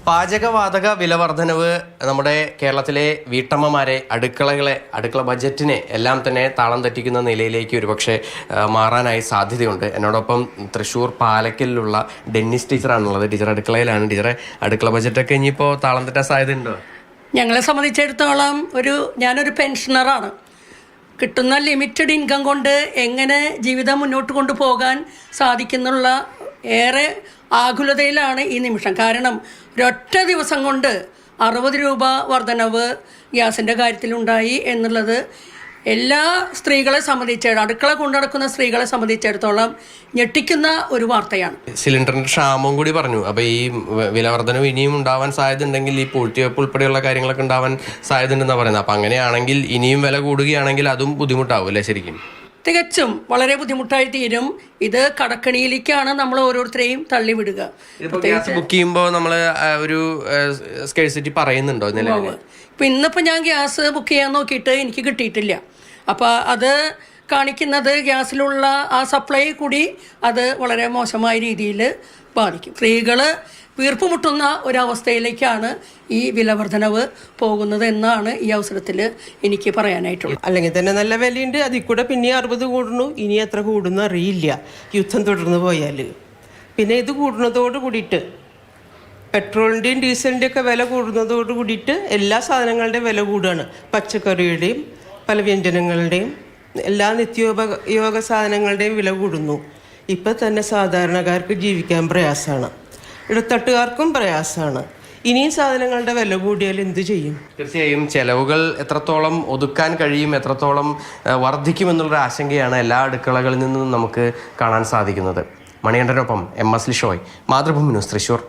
പാചകവാതക വില വർധനവ് നമ്മുടെ കേരളത്തിലെ വീട്ടമ്മമാരെ, അടുക്കള ബജറ്റിനെ എല്ലാം തന്നെ താളം തെറ്റിക്കുന്ന നിലയിലേക്ക് ഒരുപക്ഷെ മാറാനായി സാധ്യതയുണ്ട്. എന്നോടൊപ്പം തൃശ്ശൂർ പാലക്കലിലുള്ള ഡെന്നിസ് ടീച്ചറാണുള്ളത്. ടീച്ചർ അടുക്കളയിലാണ്. ടീച്ചറെ, അടുക്കള ബജറ്റൊക്കെ ഇനിയിപ്പോൾ താളം തെറ്റാൻ സാധ്യതയുണ്ടോ? ഞങ്ങളെ സംബന്ധിച്ചിടത്തോളം ഞാനൊരു പെൻഷനറാണ്. കിട്ടുന്ന ലിമിറ്റഡ് ഇൻകം കൊണ്ട് എങ്ങനെ ജീവിതം മുന്നോട്ട് കൊണ്ടുപോകാൻ സാധിക്കുന്നുള്ള ഏറെ ആകുലതയിലാണ് ഈ നിമിഷം. കാരണം ഒരൊറ്റ ദിവസം കൊണ്ട് 60 രൂപ വർധനവ് ഗ്യാസിൻ്റെ കാര്യത്തിലുണ്ടായി എന്നുള്ളത് എല്ലാ സ്ത്രീകളെ സംബന്ധിച്ചിടത്തോളം, അടുക്കള കൊണ്ടുനടക്കുന്ന സ്ത്രീകളെ സംബന്ധിച്ചിടത്തോളം ഞെട്ടിക്കുന്ന ഒരു വാർത്തയാണ്. സിലിണ്ടറിന്റെ ക്ഷാമവും കൂടി പറഞ്ഞു. അപ്പോൾ ഈ വില വർധനവ് ഇനിയും ഉണ്ടാവാൻ സാധ്യത ഉണ്ടെങ്കിൽ ഈ പൂഴ്ത്തിവെപ്പ് ഉൾപ്പെടെയുള്ള കാര്യങ്ങളൊക്കെ ഉണ്ടാവാൻ സാധ്യത ഉണ്ടെന്നാണ് പറയുന്നത്. അപ്പം അങ്ങനെയാണെങ്കിൽ ഇനിയും വില കൂടുകയാണെങ്കിൽ അതും ബുദ്ധിമുട്ടാവും അല്ലേ? ശരിക്കും തികച്ചും വളരെ ബുദ്ധിമുട്ടായി തീരും. ഇത് കടക്കണിയിലേക്കാണ് നമ്മൾ ഓരോരുത്തരെയും തള്ളിവിടുക. ഗ്യാസ് ബുക്ക് ചെയ്യുമ്പോൾ നമ്മൾ ഒരു സ്കേഴ്സിറ്റി പറയുന്നുണ്ടോ? ഇപ്പം ഇന്നിപ്പോൾ ഞാൻ ഗ്യാസ് ബുക്ക് ചെയ്യാൻ നോക്കിയിട്ട് എനിക്ക് കിട്ടിയിട്ടില്ല. അപ്പോൾ അത് കാണിക്കുന്നത് ഗ്യാസിലുള്ള ആ സപ്ലൈ കൂടി അത് വളരെ മോശമായ രീതിയിൽ ബാധിക്കും. സ്ത്രീകൾ വീർപ്പുമുട്ടുന്ന ഒരവസ്ഥയിലേക്കാണ് ഈ വില വർധനവ് പോകുന്നത് എന്നാണ് ഈ അവസരത്തിൽ എനിക്ക് പറയാനായിട്ടുള്ളത്. അല്ലെങ്കിൽ തന്നെ നല്ല വിലയുണ്ട്, അതിൽ കൂടെ പിന്നെ 60 കൂടുന്നു. ഇനി എത്ര കൂടുന്നു അറിയില്ല യുദ്ധം തുടർന്ന് പോയാൽ. പിന്നെ ഇത് കൂടുന്നതോട് കൂടിയിട്ട് പെട്രോളിൻ്റെയും ഡീസലിൻ്റെയും ഒക്കെ വില കൂടുന്നതോട് കൂടിയിട്ട് എല്ലാ സാധനങ്ങളുടെയും വില കൂടുകയാണ്. പച്ചക്കറിയുടെയും പല വ്യഞ്ജനങ്ങളുടെയും എല്ലാ നിത്യോപയോഗ സാധനങ്ങളുടെയും വില കൂടുന്നു. ഇപ്പം തന്നെ സാധാരണക്കാർക്ക് ജീവിക്കാൻ പ്രയാസമാണ്, ഇടത്തട്ടുകാർക്കും പ്രയാസമാണ്. ഇനിയും സാധനങ്ങളുടെ വില കൂടിയാൽ എന്ത് ചെയ്യും? തീർച്ചയായും ചെലവുകൾ എത്രത്തോളം ഒതുക്കാൻ കഴിയും, എത്രത്തോളം വർദ്ധിക്കുമെന്നുള്ളൊരു ആശങ്കയാണ് എല്ലാ അടുക്കളകളിൽ നിന്നും നമുക്ക് കാണാൻ സാധിക്കുന്നത്. മണികണ്ഠനൊപ്പം MS ലിഷോയ്, മാതൃഭൂമി ന്യൂസ്, തൃശ്ശൂർ.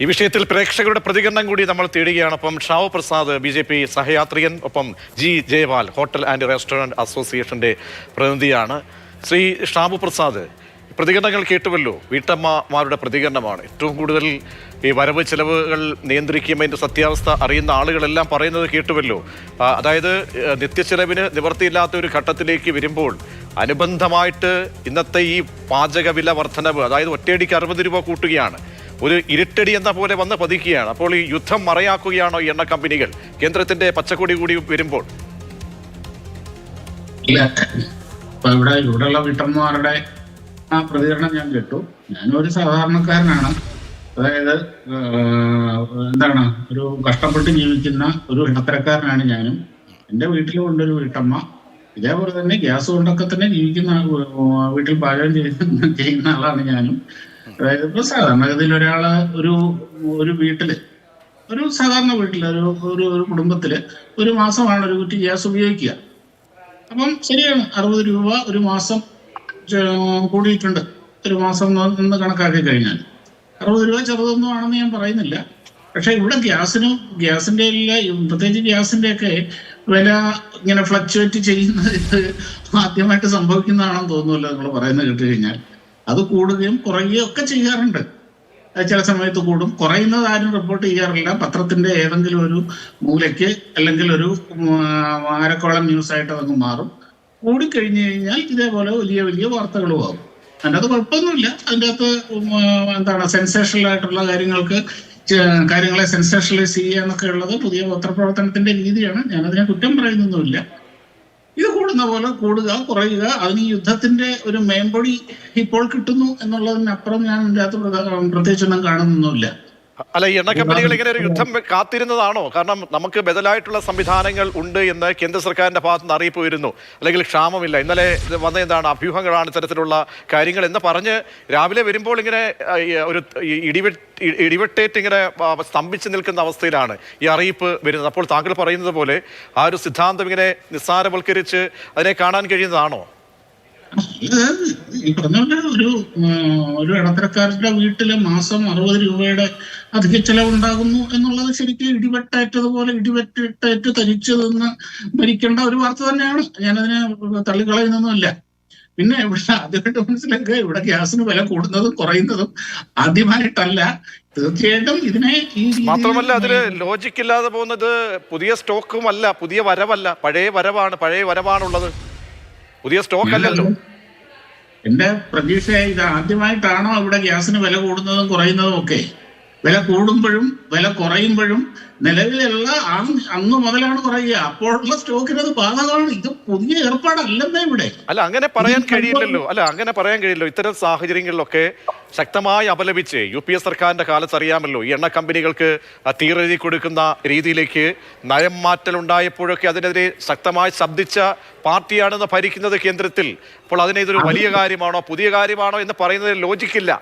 ഈ വിഷയത്തിൽ പ്രേക്ഷകരുടെ പ്രതികരണം കൂടി നമ്മൾ തേടുകയാണ്. ഒപ്പം ഷാവു പ്രസാദ്, BJP സഹയാത്രികൻ, ഒപ്പം G. Jayapal, hotel and restaurant അസോസിയേഷൻ്റെ പ്രതിനിധിയാണ്. ശ്രീ ഷാവു പ്രസാദ്, പ്രതികരണങ്ങൾ കേട്ടുവല്ലോ. വീട്ടമ്മമാരുടെ പ്രതികരണമാണ് ഏറ്റവും കൂടുതൽ ഈ വരവ് ചെലവുകൾ നിയന്ത്രിക്കുമ്പോൾ സത്യാവസ്ഥ അറിയുന്ന ആളുകളെല്ലാം പറയുന്നത് കേട്ടുവല്ലോ. അതായത് നിത്യച്ചെലവിന് നിവൃത്തിയില്ലാത്ത ഒരു ഘട്ടത്തിലേക്ക് വരുമ്പോൾ അനുബന്ധമായിട്ട് ഇന്നത്തെ ഈ പാചക വില വർധനവ്, അതായത് ഒറ്റയടിക്ക് 60 രൂപ കൂട്ടുകയാണ്, ഒരു ഇരുട്ടടി എന്ന പോലെ വന്ന് പതിക്കുകയാണ്. അപ്പോൾ ഈ യുദ്ധം മറയാക്കുകയാണോ ഈ എണ്ണ കമ്പനികൾ കേന്ദ്രത്തിന്റെ പച്ചക്കൊടി കൂടി വരുമ്പോൾ? ഇവിടെയുള്ള വീട്ടമ്മമാരുടെ ആ പ്രതികരണം ഞാൻ കേട്ടു. ഞാനൊരു സാധാരണക്കാരനാണ്. അതായത് എന്താണ്, ഒരു കഷ്ടപ്പെട്ട് ജീവിക്കുന്ന ഒരു ഇടത്തരക്കാരനാണ് ഞാനും. എൻ്റെ വീട്ടിലും ഉണ്ടൊരു വീട്ടമ്മ. ഇതേപോലെ തന്നെ ഗ്യാസ് കൊണ്ടൊക്കെ തന്നെ ജീവിക്കുന്ന, വീട്ടിൽ പാചകം ചെയ്യുന്ന ആളാണ് ഞാനും. അതായത് ഇപ്പൊ സാധാരണഗതിയിൽ ഒരാള് ഒരു വീട്ടില്, ഒരു സാധാരണ വീട്ടില്, ഒരു കുടുംബത്തില് ഒരു മാസമാണ് ഒരു കുറ്റി ഗ്യാസ് ഉപയോഗിക്കുക. അപ്പം ശരിയാണ്, 60 രൂപ ഒരു മാസം കൂടിയിട്ടുണ്ട്. ഒരു മാസം നിന്ന് കണക്കാക്കി കഴിഞ്ഞാൽ 60 രൂപ ചെറുതൊന്നും ആണെന്ന് ഞാൻ പറയുന്നില്ല. പക്ഷെ ഇവിടെ ഗ്യാസിന്റെ പ്രത്യേകിച്ച് ഗ്യാസിന്റെ ഒക്കെ വില ഇങ്ങനെ ഫ്ലക്ച്വേറ്റ് ചെയ്യുന്നത് ആദ്യമായിട്ട് സംഭവിക്കുന്നതാണെന്ന് തോന്നുമല്ലോ. നിങ്ങൾ പറയുന്നത് കേട്ട് കഴിഞ്ഞാൽ അത് കൂടുകയും കുറയുകയും ഒക്കെ ചെയ്യാറുണ്ട്. ചില സമയത്ത് കൂടും, കുറയുന്നത് ആരും റിപ്പോർട്ട് ചെയ്യാറില്ല. പത്രത്തിന്റെ ഏതെങ്കിലും ഒരു മൂലയ്ക്ക് അല്ലെങ്കിൽ ഒരു അരക്കോളം ന്യൂസായിട്ട് അതങ്ങ് മാറും. കൂടിക്കഴിഞ്ഞു കഴിഞ്ഞാൽ ഇതേപോലെ വലിയ വലിയ വാർത്തകളും ആകും. അതിൻ്റെ അകത്ത് കുഴപ്പമൊന്നുമില്ല. അതിൻ്റെ അകത്ത് എന്താണ്, സെൻസേഷണൽ ആയിട്ടുള്ള കാര്യങ്ങളെ സെൻസേഷണലൈസ് ചെയ്യുക എന്നൊക്കെ ഉള്ളത് പുതിയ പത്രപ്രവർത്തനത്തിന്റെ രീതിയാണ്. ഞാനതിനെ കുറ്റം പറയുന്നൊന്നുമില്ല. ഇത് കൂടുന്ന പോലെ കൂടുക, കുറയുക, അതിന് യുദ്ധത്തിന്റെ ഒരു മേമ്പൊടി ഇപ്പോൾ കിട്ടുന്നു എന്നുള്ളതിനപ്പുറം ഞാൻ ഇതിൻ്റെ അകത്ത് പ്രത്യേകിച്ചൊന്നും കാണുന്നൊന്നുമില്ല. അല്ല, ഈ എണ്ണ കമ്പനികൾ ഇങ്ങനെ ഒരു യുദ്ധം കാത്തിരുന്നതാണോ? കാരണം നമുക്ക് ബദലായിട്ടുള്ള സംവിധാനങ്ങൾ ഉണ്ട് എന്ന് കേന്ദ്ര സർക്കാരിന്റെ ഭാഗത്ത് നിന്ന് അറിയിപ്പ് വരുന്നു. അല്ലെങ്കിൽ ക്ഷാമമില്ല, ഇന്നലെ വന്ന എന്താണ് അഭ്യൂഹങ്ങളാണ് ഇത്തരത്തിലുള്ള കാര്യങ്ങൾ എന്ന് പറഞ്ഞ് രാവിലെ വരുമ്പോൾ ഇങ്ങനെ ഒരു ഇടിവെട്ടേറ്റ് ഇങ്ങനെ സ്തംഭിച്ച് നിൽക്കുന്ന അവസ്ഥയിലാണ് ഈ അറിയിപ്പ് വരുന്നത്. അപ്പോൾ താങ്കൾ പറയുന്നത് പോലെ ആ ഒരു സിദ്ധാന്തം ഇങ്ങനെ നിസ്സാരവൽക്കരിച്ച് അതിനെ കാണാൻ കഴിയുന്നതാണോ? ഈ പറഞ്ഞ ഒരു ഇടത്തരക്കാരുടെ വീട്ടിലെ മാസം 60 രൂപയുടെ അധിക ചെലവുണ്ടാകുന്നു എന്നുള്ളത് ശരിക്കും ഇടിവെട്ടേറ്റ് തരിച്ചു നിന്ന് ഭരിക്കേണ്ട ഒരു വാർത്ത തന്നെയാണ്. ഞാനതിനെ തള്ളിക്കളയുന്നൊന്നുമില്ല. പിന്നെ ഇവിടെ ആദ്യമായിട്ട് മനസ്സിലാക്കുക, ഇവിടെ ഗ്യാസിന് വില കൂടുന്നതും കുറയുന്നതും ആദ്യമായിട്ടല്ല. തീർച്ചയായിട്ടും ഇതിനെ മാത്രമല്ല അതിൽ ലോജിക്ക് ഇല്ലാതെ പോകുന്നത് പുതിയ സ്റ്റോക്കും അല്ല, പുതിയ വരവല്ല, പഴയ വരവാണുള്ളത്, പുതിയ സ്റ്റോക്ക് അല്ലല്ലോ. എന്റെ പ്രതീക്ഷ ഇത് ആദ്യമായിട്ടാണോ ഇവിടെ ഗ്യാസിന് വില കൂടുന്നതും കുറയുന്നതും ഒക്കെ? വില കൂടുമ്പോഴും വില കുറയുമ്പോഴും നിലവിലുള്ള അന്ന് മുതലാണ് പറയുക. അപ്പോഴുള്ള സ്റ്റോക്കിന് അത് ബാധകമാണ്. ഇത് പുതിയ ഏർപ്പാടല്ലെന്നേ ഇവിടെ. അല്ല അങ്ങനെ പറയാൻ കഴിയില്ലല്ലോ. ഇത്തരം സാഹചര്യങ്ങളിലൊക്കെ ശക്തമായി അപലപിച്ച് UPA സർക്കാരിന്റെ കാലത്ത് അറിയാമല്ലോ, ഈ എണ്ണ കമ്പനികൾക്ക് തീരെഴുതി കൊടുക്കുന്ന രീതിയിലേക്ക് നയം മാറ്റൽ ഉണ്ടായപ്പോഴൊക്കെ അതിനെതിരെ ശക്തമായി ശബ്ദിച്ച പാർട്ടിയാണെന്ന് ഭരിക്കുന്നത് കേന്ദ്രത്തിൽ. അപ്പോൾ അതിനെ ഇതൊരു വലിയ കാര്യമാണോ പുതിയ കാര്യമാണോ എന്ന് പറയുന്നതിൽ ലോജിക്കില്ല.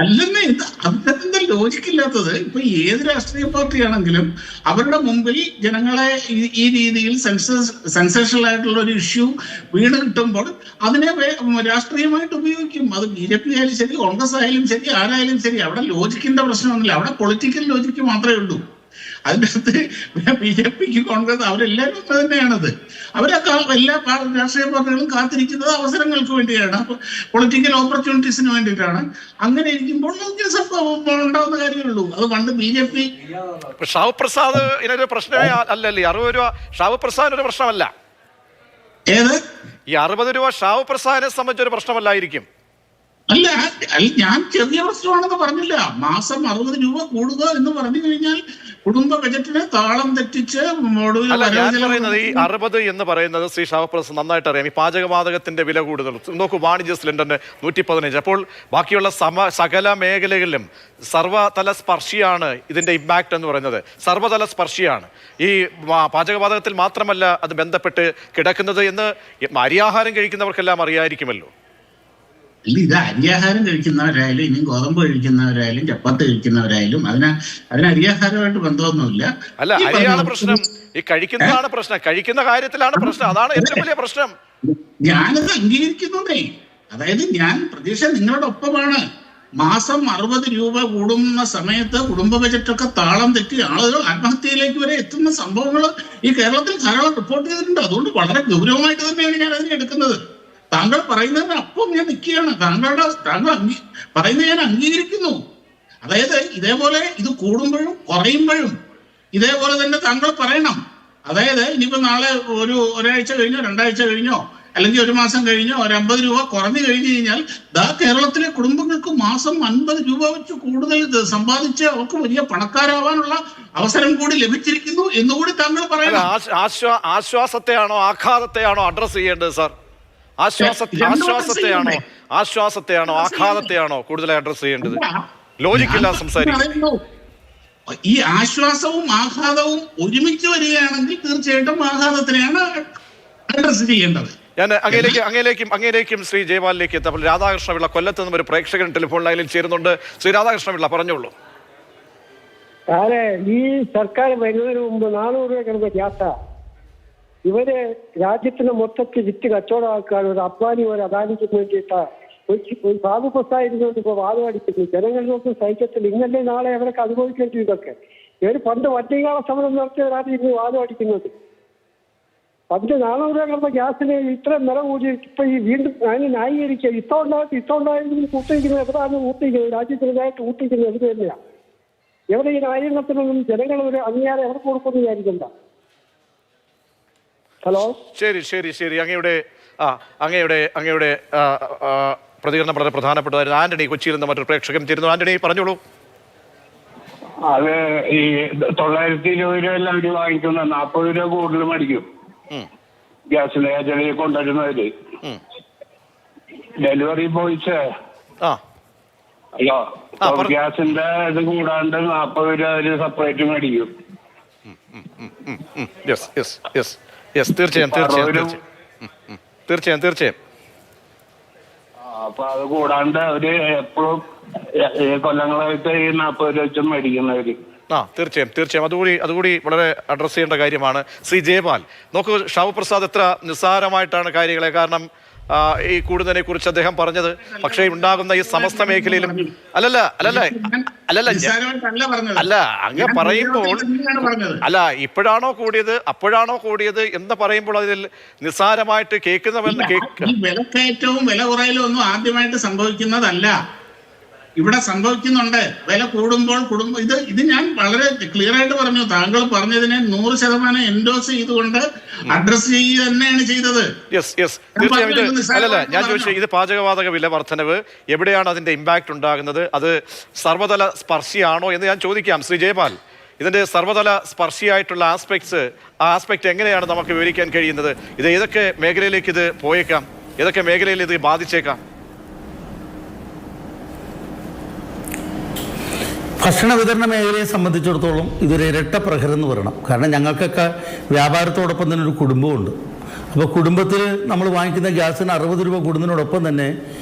അല്ലെന്നേ, അതിനെന്താ ലോജിക്കില്ലാത്തത്? ഇപ്പൊ ഏത് രാഷ്ട്രീയ പാർട്ടിയാണെങ്കിലും അവരുടെ മുമ്പിൽ ജനങ്ങളെ ഈ രീതിയിൽ സെൻസേഷണൽ ആയിട്ടുള്ള ഒരു ഇഷ്യൂ വീണ് കിട്ടുമ്പോൾ അതിനെ രാഷ്ട്രീയമായിട്ട് ഉപയോഗിക്കും. അത് BJP ആയാലും ശരി, കോൺഗ്രസ് ആയാലും ശരി, ആരായാലും ശരി. അവിടെ ലോജിക്കിന്റെ പ്രശ്നമൊന്നുമില്ല, അവിടെ പൊളിറ്റിക്കൽ ലോജിക്ക് മാത്രമേ ഉള്ളൂ. അതിൻ്റെ അകത്ത് BJPക്ക് കോൺഗ്രസ് അവരെല്ലാവരും ഒന്ന് തന്നെയാണത്. അവരൊക്കെ എല്ലാ രാഷ്ട്രീയ പാർട്ടികളും കാത്തിരിക്കുന്നത് അവസരങ്ങൾക്ക് വേണ്ടിയാണ്, പൊളിറ്റിക്കൽ ഓപ്പർച്യൂണിറ്റീസിന് വേണ്ടിയിട്ടാണ്. അങ്ങനെ ഇരിക്കുമ്പോൾ ഉണ്ടാവുന്ന കാര്യമുള്ളൂ. അത് പണ്ട് BJP ഷാവു പ്രസാദ് ഇതിനൊരു പ്രശ്നമേ അല്ലല്ലേ? 60 രൂപ ഷാവു പ്രസാദിന് ഒരു പ്രശ്നമല്ല. ഏത് ഈ 60 രൂപ ഷാവു പ്രസാദിനെ സംബന്ധിച്ചൊരു പ്രശ്നമല്ലായിരിക്കും. അല്ല, ഞാൻ ചെറിയ പ്രശ്നമാണെന്ന് പറഞ്ഞില്ല. മാസം 60 രൂപ കൂടുക എന്ന് പറഞ്ഞു കഴിഞ്ഞാൽ കുടുംബ ബജറ്റിനെ താളം തെറ്റിച്ച് അല്ല, ഞാൻ പറയുന്നത് ഈ 60 എന്ന് പറയുന്നത് ശ്രീ ഷാവു പ്രസാദ് നന്നായിട്ട് അറിയാം. ഈ പാചകവാതകത്തിന്റെ വില കൂടുതൽ നോക്കൂ, വാണിജ്യ സിലിണ്ടറിന് 115. അപ്പോൾ ബാക്കിയുള്ള സകല മേഖലകളിലും സർവ്വതല സ്പർശിയാണ് ഇതിന്റെ ഇമ്പാക്ട് എന്ന് പറയുന്നത്. സർവ്വതല സ്പർശിയാണ്. ഈ പാചകവാതകത്തിൽ മാത്രമല്ല അത് ബന്ധപ്പെട്ട് കിടക്കുന്നത് എന്ന് അരിയാഹാരം കഴിക്കുന്നവർക്കെല്ലാം അറിയാമായിരിക്കുമല്ലോ. ഇത് അരിയാഹാരം കഴിക്കുന്നവരായാലും ഇനി ഗോതമ്പ് കഴിക്കുന്നവരായാലും ചപ്പാത്തി കഴിക്കുന്നവരായാലും അതിന് അരിയാഹാരമായിട്ട് ബന്ധമൊന്നുമില്ല. അല്ല, അരിയാണ് പ്രശ്നം, ഈ കഴിക്കുന്നതാണ് പ്രശ്നം, കഴിക്കുന്ന കാര്യത്തിലാണ് പ്രശ്നം. അതാണ് ഏറ്റവും വലിയ പ്രശ്നം. ഞാനത് അംഗീകരിക്കുന്നതേ. അതായത് ഞാൻ പ്രതീക്ഷ നിങ്ങളുടെ ഒപ്പമാണ്. മാസം 60 രൂപ കൂടുന്ന സമയത്ത് കുടുംബ ബജറ്റൊക്കെ താളം തെറ്റി ആളുകൾ ആത്മഹത്യയിലേക്ക് വരെ എത്തുന്ന സംഭവങ്ങൾ ഈ കേരളത്തിൽ ധാരാളം റിപ്പോർട്ട് ചെയ്തിട്ടുണ്ട്. അതുകൊണ്ട് വളരെ ഗൗരവമായിട്ട് തന്നെയാണ് ഞാൻ അതിനെ എടുക്കുന്നത്. താങ്കൾ പറയുന്നതിന് അപ്പം ഞാൻ നിൽക്കുകയാണ്. താങ്കൾ പറയുന്നത് ഞാൻ അംഗീകരിക്കുന്നു. അതായത് ഇതേപോലെ ഇത് കൂടുമ്പോഴും കുറയുമ്പോഴും ഇതേപോലെ തന്നെ താങ്കൾ പറയണം. അതായത് ഇനിയിപ്പോ നാളെ ഒരാഴ്ച കഴിഞ്ഞോ 2 ആഴ്ച കഴിഞ്ഞോ അല്ലെങ്കിൽ 1 മാസം കഴിഞ്ഞോ ഒരു 50 രൂപ കുറഞ്ഞു കഴിഞ്ഞു കഴിഞ്ഞാൽ കേരളത്തിലെ കുടുംബങ്ങൾക്ക് മാസം 50 രൂപ വെച്ച് കൂടുതൽ സമ്പാദിച്ച് അവർക്ക് വലിയ പണക്കാരാവാനുള്ള അവസരം കൂടി ലഭിച്ചിരിക്കുന്നു എന്നുകൂടി താങ്കൾ പറയണം. ആശ്വാസത്തെയാണോ ആഘാതത്തെയാണോ അഡ്രസ് ചെയ്യേണ്ടത് സാർ? ആശ്വാസത്തെയാണോ ആഘാതത്തെയാണോ കൂടുതലായി അഡ്രസ് ചെയ്യേണ്ടത്? ലോജിക്കില്ല സംസാരിക്കുന്നു. ഈ ആശ്വാസവും ആഘാതവും ഒരുമിച്ച് വരികയാണെങ്കിൽ തീർച്ചയായിട്ടും ആഘാതത്തിനെയാണ് അഡ്രസ് ചെയ്യേണ്ടത്. ഞാൻ അങ്ങയിലേക്കും ശ്രീ ജയപാലിലേക്ക് എത്തപ്പോൾ രാധാകൃഷ്ണപിള്ള കൊല്ലത്ത് നിന്നും ഒരു പ്രേക്ഷകൻ ടെലിഫോൺ ലൈനിൽ ചേരുന്നുണ്ട്. ശ്രീ രാധാകൃഷ്ണപിള്ള പറഞ്ഞോളൂ. ഈ സർക്കാർ വരുന്നതിന് മുമ്പ് 400 രൂപ കിടന്ന ഗ്യാസാ ഇവര് രാജ്യത്തിന് മൊത്തത്തിൽ വിറ്റ് കച്ചവടമാക്കാൻ ഒരു അബ്ബാനി ഒരു അദാനിക്ക് വേണ്ടിയിട്ടാ ഒരു സാധു പ്രസ്ഥായിരുന്നുകൊണ്ട് ഇപ്പൊ വാദം അടിക്കുന്നു. ജനങ്ങളിലൊന്നും സഹിക്കത്തില്ല. ഇന്നല്ലേ നാളെ അവരൊക്കെ അനുഭവിക്കേണ്ടി ഇതൊക്കെ. ഇവർ പണ്ട് വട്ടികാല സമരം നടത്തിയവരാണ് ഇന്ന് വാദം അടിക്കുന്നത്. പണ്ട് 400 രൂപ കിടന്ന ഗ്യാസിന് ഇത്രയും വില കൂടി ഇപ്പൊ ഈ വീണ്ടും അതിന് ന്യായീകരിക്കുക. ഇഷ്ടമുണ്ടായിരുന്നു കൂട്ടിയിരിക്കുന്നത് എവിടെയാണ് കൂട്ടിയിരിക്കുന്നത്? രാജ്യത്തിനെതിരായിട്ട് കൂട്ടിയിരിക്കുന്നത് എവിടെ തന്നെയാണ്? എവിടെ ഈ ന്യായീകരണത്തിനൊന്നും ജനങ്ങൾ ഒരു അംഗീകാരം എവിടെ കൊടുക്കുന്നു വിചാരിക്കണ്ട. ഹലോ, ശരി അങ്ങയുടെ പ്രതികരണം വളരെ പ്രധാനപ്പെട്ടതായിരുന്നു. ആന്റണി കൊച്ചിയിൽ നിന്ന് മറ്റൊരു പ്രേക്ഷകൻ ചേരുന്നു. ആന്റണി പറഞ്ഞോളൂ. അത് ഈ 920 രൂപ എല്ലാം അവർ വാങ്ങിക്കുന്ന 40 രൂപ കൂടുതൽ മേടിക്കും ഗ്യാസിന് ഏജൻസിയെ കൊണ്ടുവരുന്നവര്. ഡെലിവറി ബോയ്സ് അല്ലോ ഗ്യാസിന്റെ ഇത് കൂടാണ്ട് 40 രൂപ അവര് സെപ്പറേറ്റ് മേടിക്കും. തീർച്ചയായും. അപ്പൊ അത് കൂടാണ്ട് അവര് എപ്പോഴും കൊല്ലങ്ങളായിട്ട് ഈ 40 രൂപ വെച്ചും മേടിക്കുന്നവര്. തീർച്ചയായും അതുകൂടി വളരെ അഡ്രസ് ചെയ്യേണ്ട കാര്യമാണ്. ശ്രീ ജയപാൽ, നോക്കൂ, ഷാവു പ്രസാദ് എത്ര നിസ്സാരമായിട്ടാണ് കാര്യങ്ങളെ, കാരണം ഈ കൂടുന്നതിനെ കുറിച്ച് അദ്ദേഹം പറഞ്ഞത്. പക്ഷേ ഉണ്ടാകുന്ന ഈ സമസ്ത മേഖലയിലും അല്ല അങ്ങ് പറയുമ്പോൾ ഇപ്പോഴാണോ കൂടിയത് അപ്പോഴാണോ കൂടിയത് എന്ന് പറയുമ്പോൾ അതിൽ നിസ്സാരമായിട്ട് കേൾക്കുന്നവൻ വിലക്കയറ്റവും വില കുറയലും ഒന്നും ആദ്യമായിട്ട് സംഭവിക്കുന്നതല്ല. ഇവിടെ സംഭവിക്കുന്നുണ്ട്. വില കൂടുമ്പോൾ ഇത് ഞാൻ വളരെ ക്ലിയർ ആയിട്ട് പറഞ്ഞു. താങ്കൾ പറഞ്ഞതിനെ 100% എൻഡോസ് ചെയ്തുകൊണ്ട് അഡ്രസ് ചെയ്യുക തന്നെയാണ് ചെയ്തത്. ഞാൻ ചോദിച്ചു, ഇത് പാചകവാതക വില വർധനവ് എവിടെയാണ് അതിന്റെ ഇമ്പാക്ട് ഉണ്ടാകുന്നത്? അത് സർവ്വതല സ്പർശിയാണോ എന്ന് ഞാൻ ചോദിക്കാം. ശ്രീ ജയപാൽ, ഇതിന്റെ സർവ്വതല സ്പർശിയായിട്ടുള്ള ആസ്പെക്ട് എങ്ങനെയാണ് നമുക്ക് വിവരിക്കാൻ കഴിയുന്നത്? ഇത് ഏതൊക്കെ മേഖലയിലേക്ക് ഇത് പോയേക്കാം, ഏതൊക്കെ മേഖലയിൽ ഇത് ബാധിച്ചേക്കാം? ഭക്ഷണ വിതരണ മേഖലയെ സംബന്ധിച്ചിടത്തോളം ഇതൊരു ഇരട്ട പ്രഹരം എന്ന് പറയണം. കാരണം ഞങ്ങൾക്കൊക്കെ വ്യാപാരത്തോടൊപ്പം തന്നെ ഒരു കുടുംബമുണ്ട്. അപ്പോൾ കുടുംബത്തിൽ നമ്മൾ വാങ്ങിക്കുന്ന ഗ്യാസിന് 60 രൂപ കൂടുന്നതിനോടൊപ്പം തന്നെ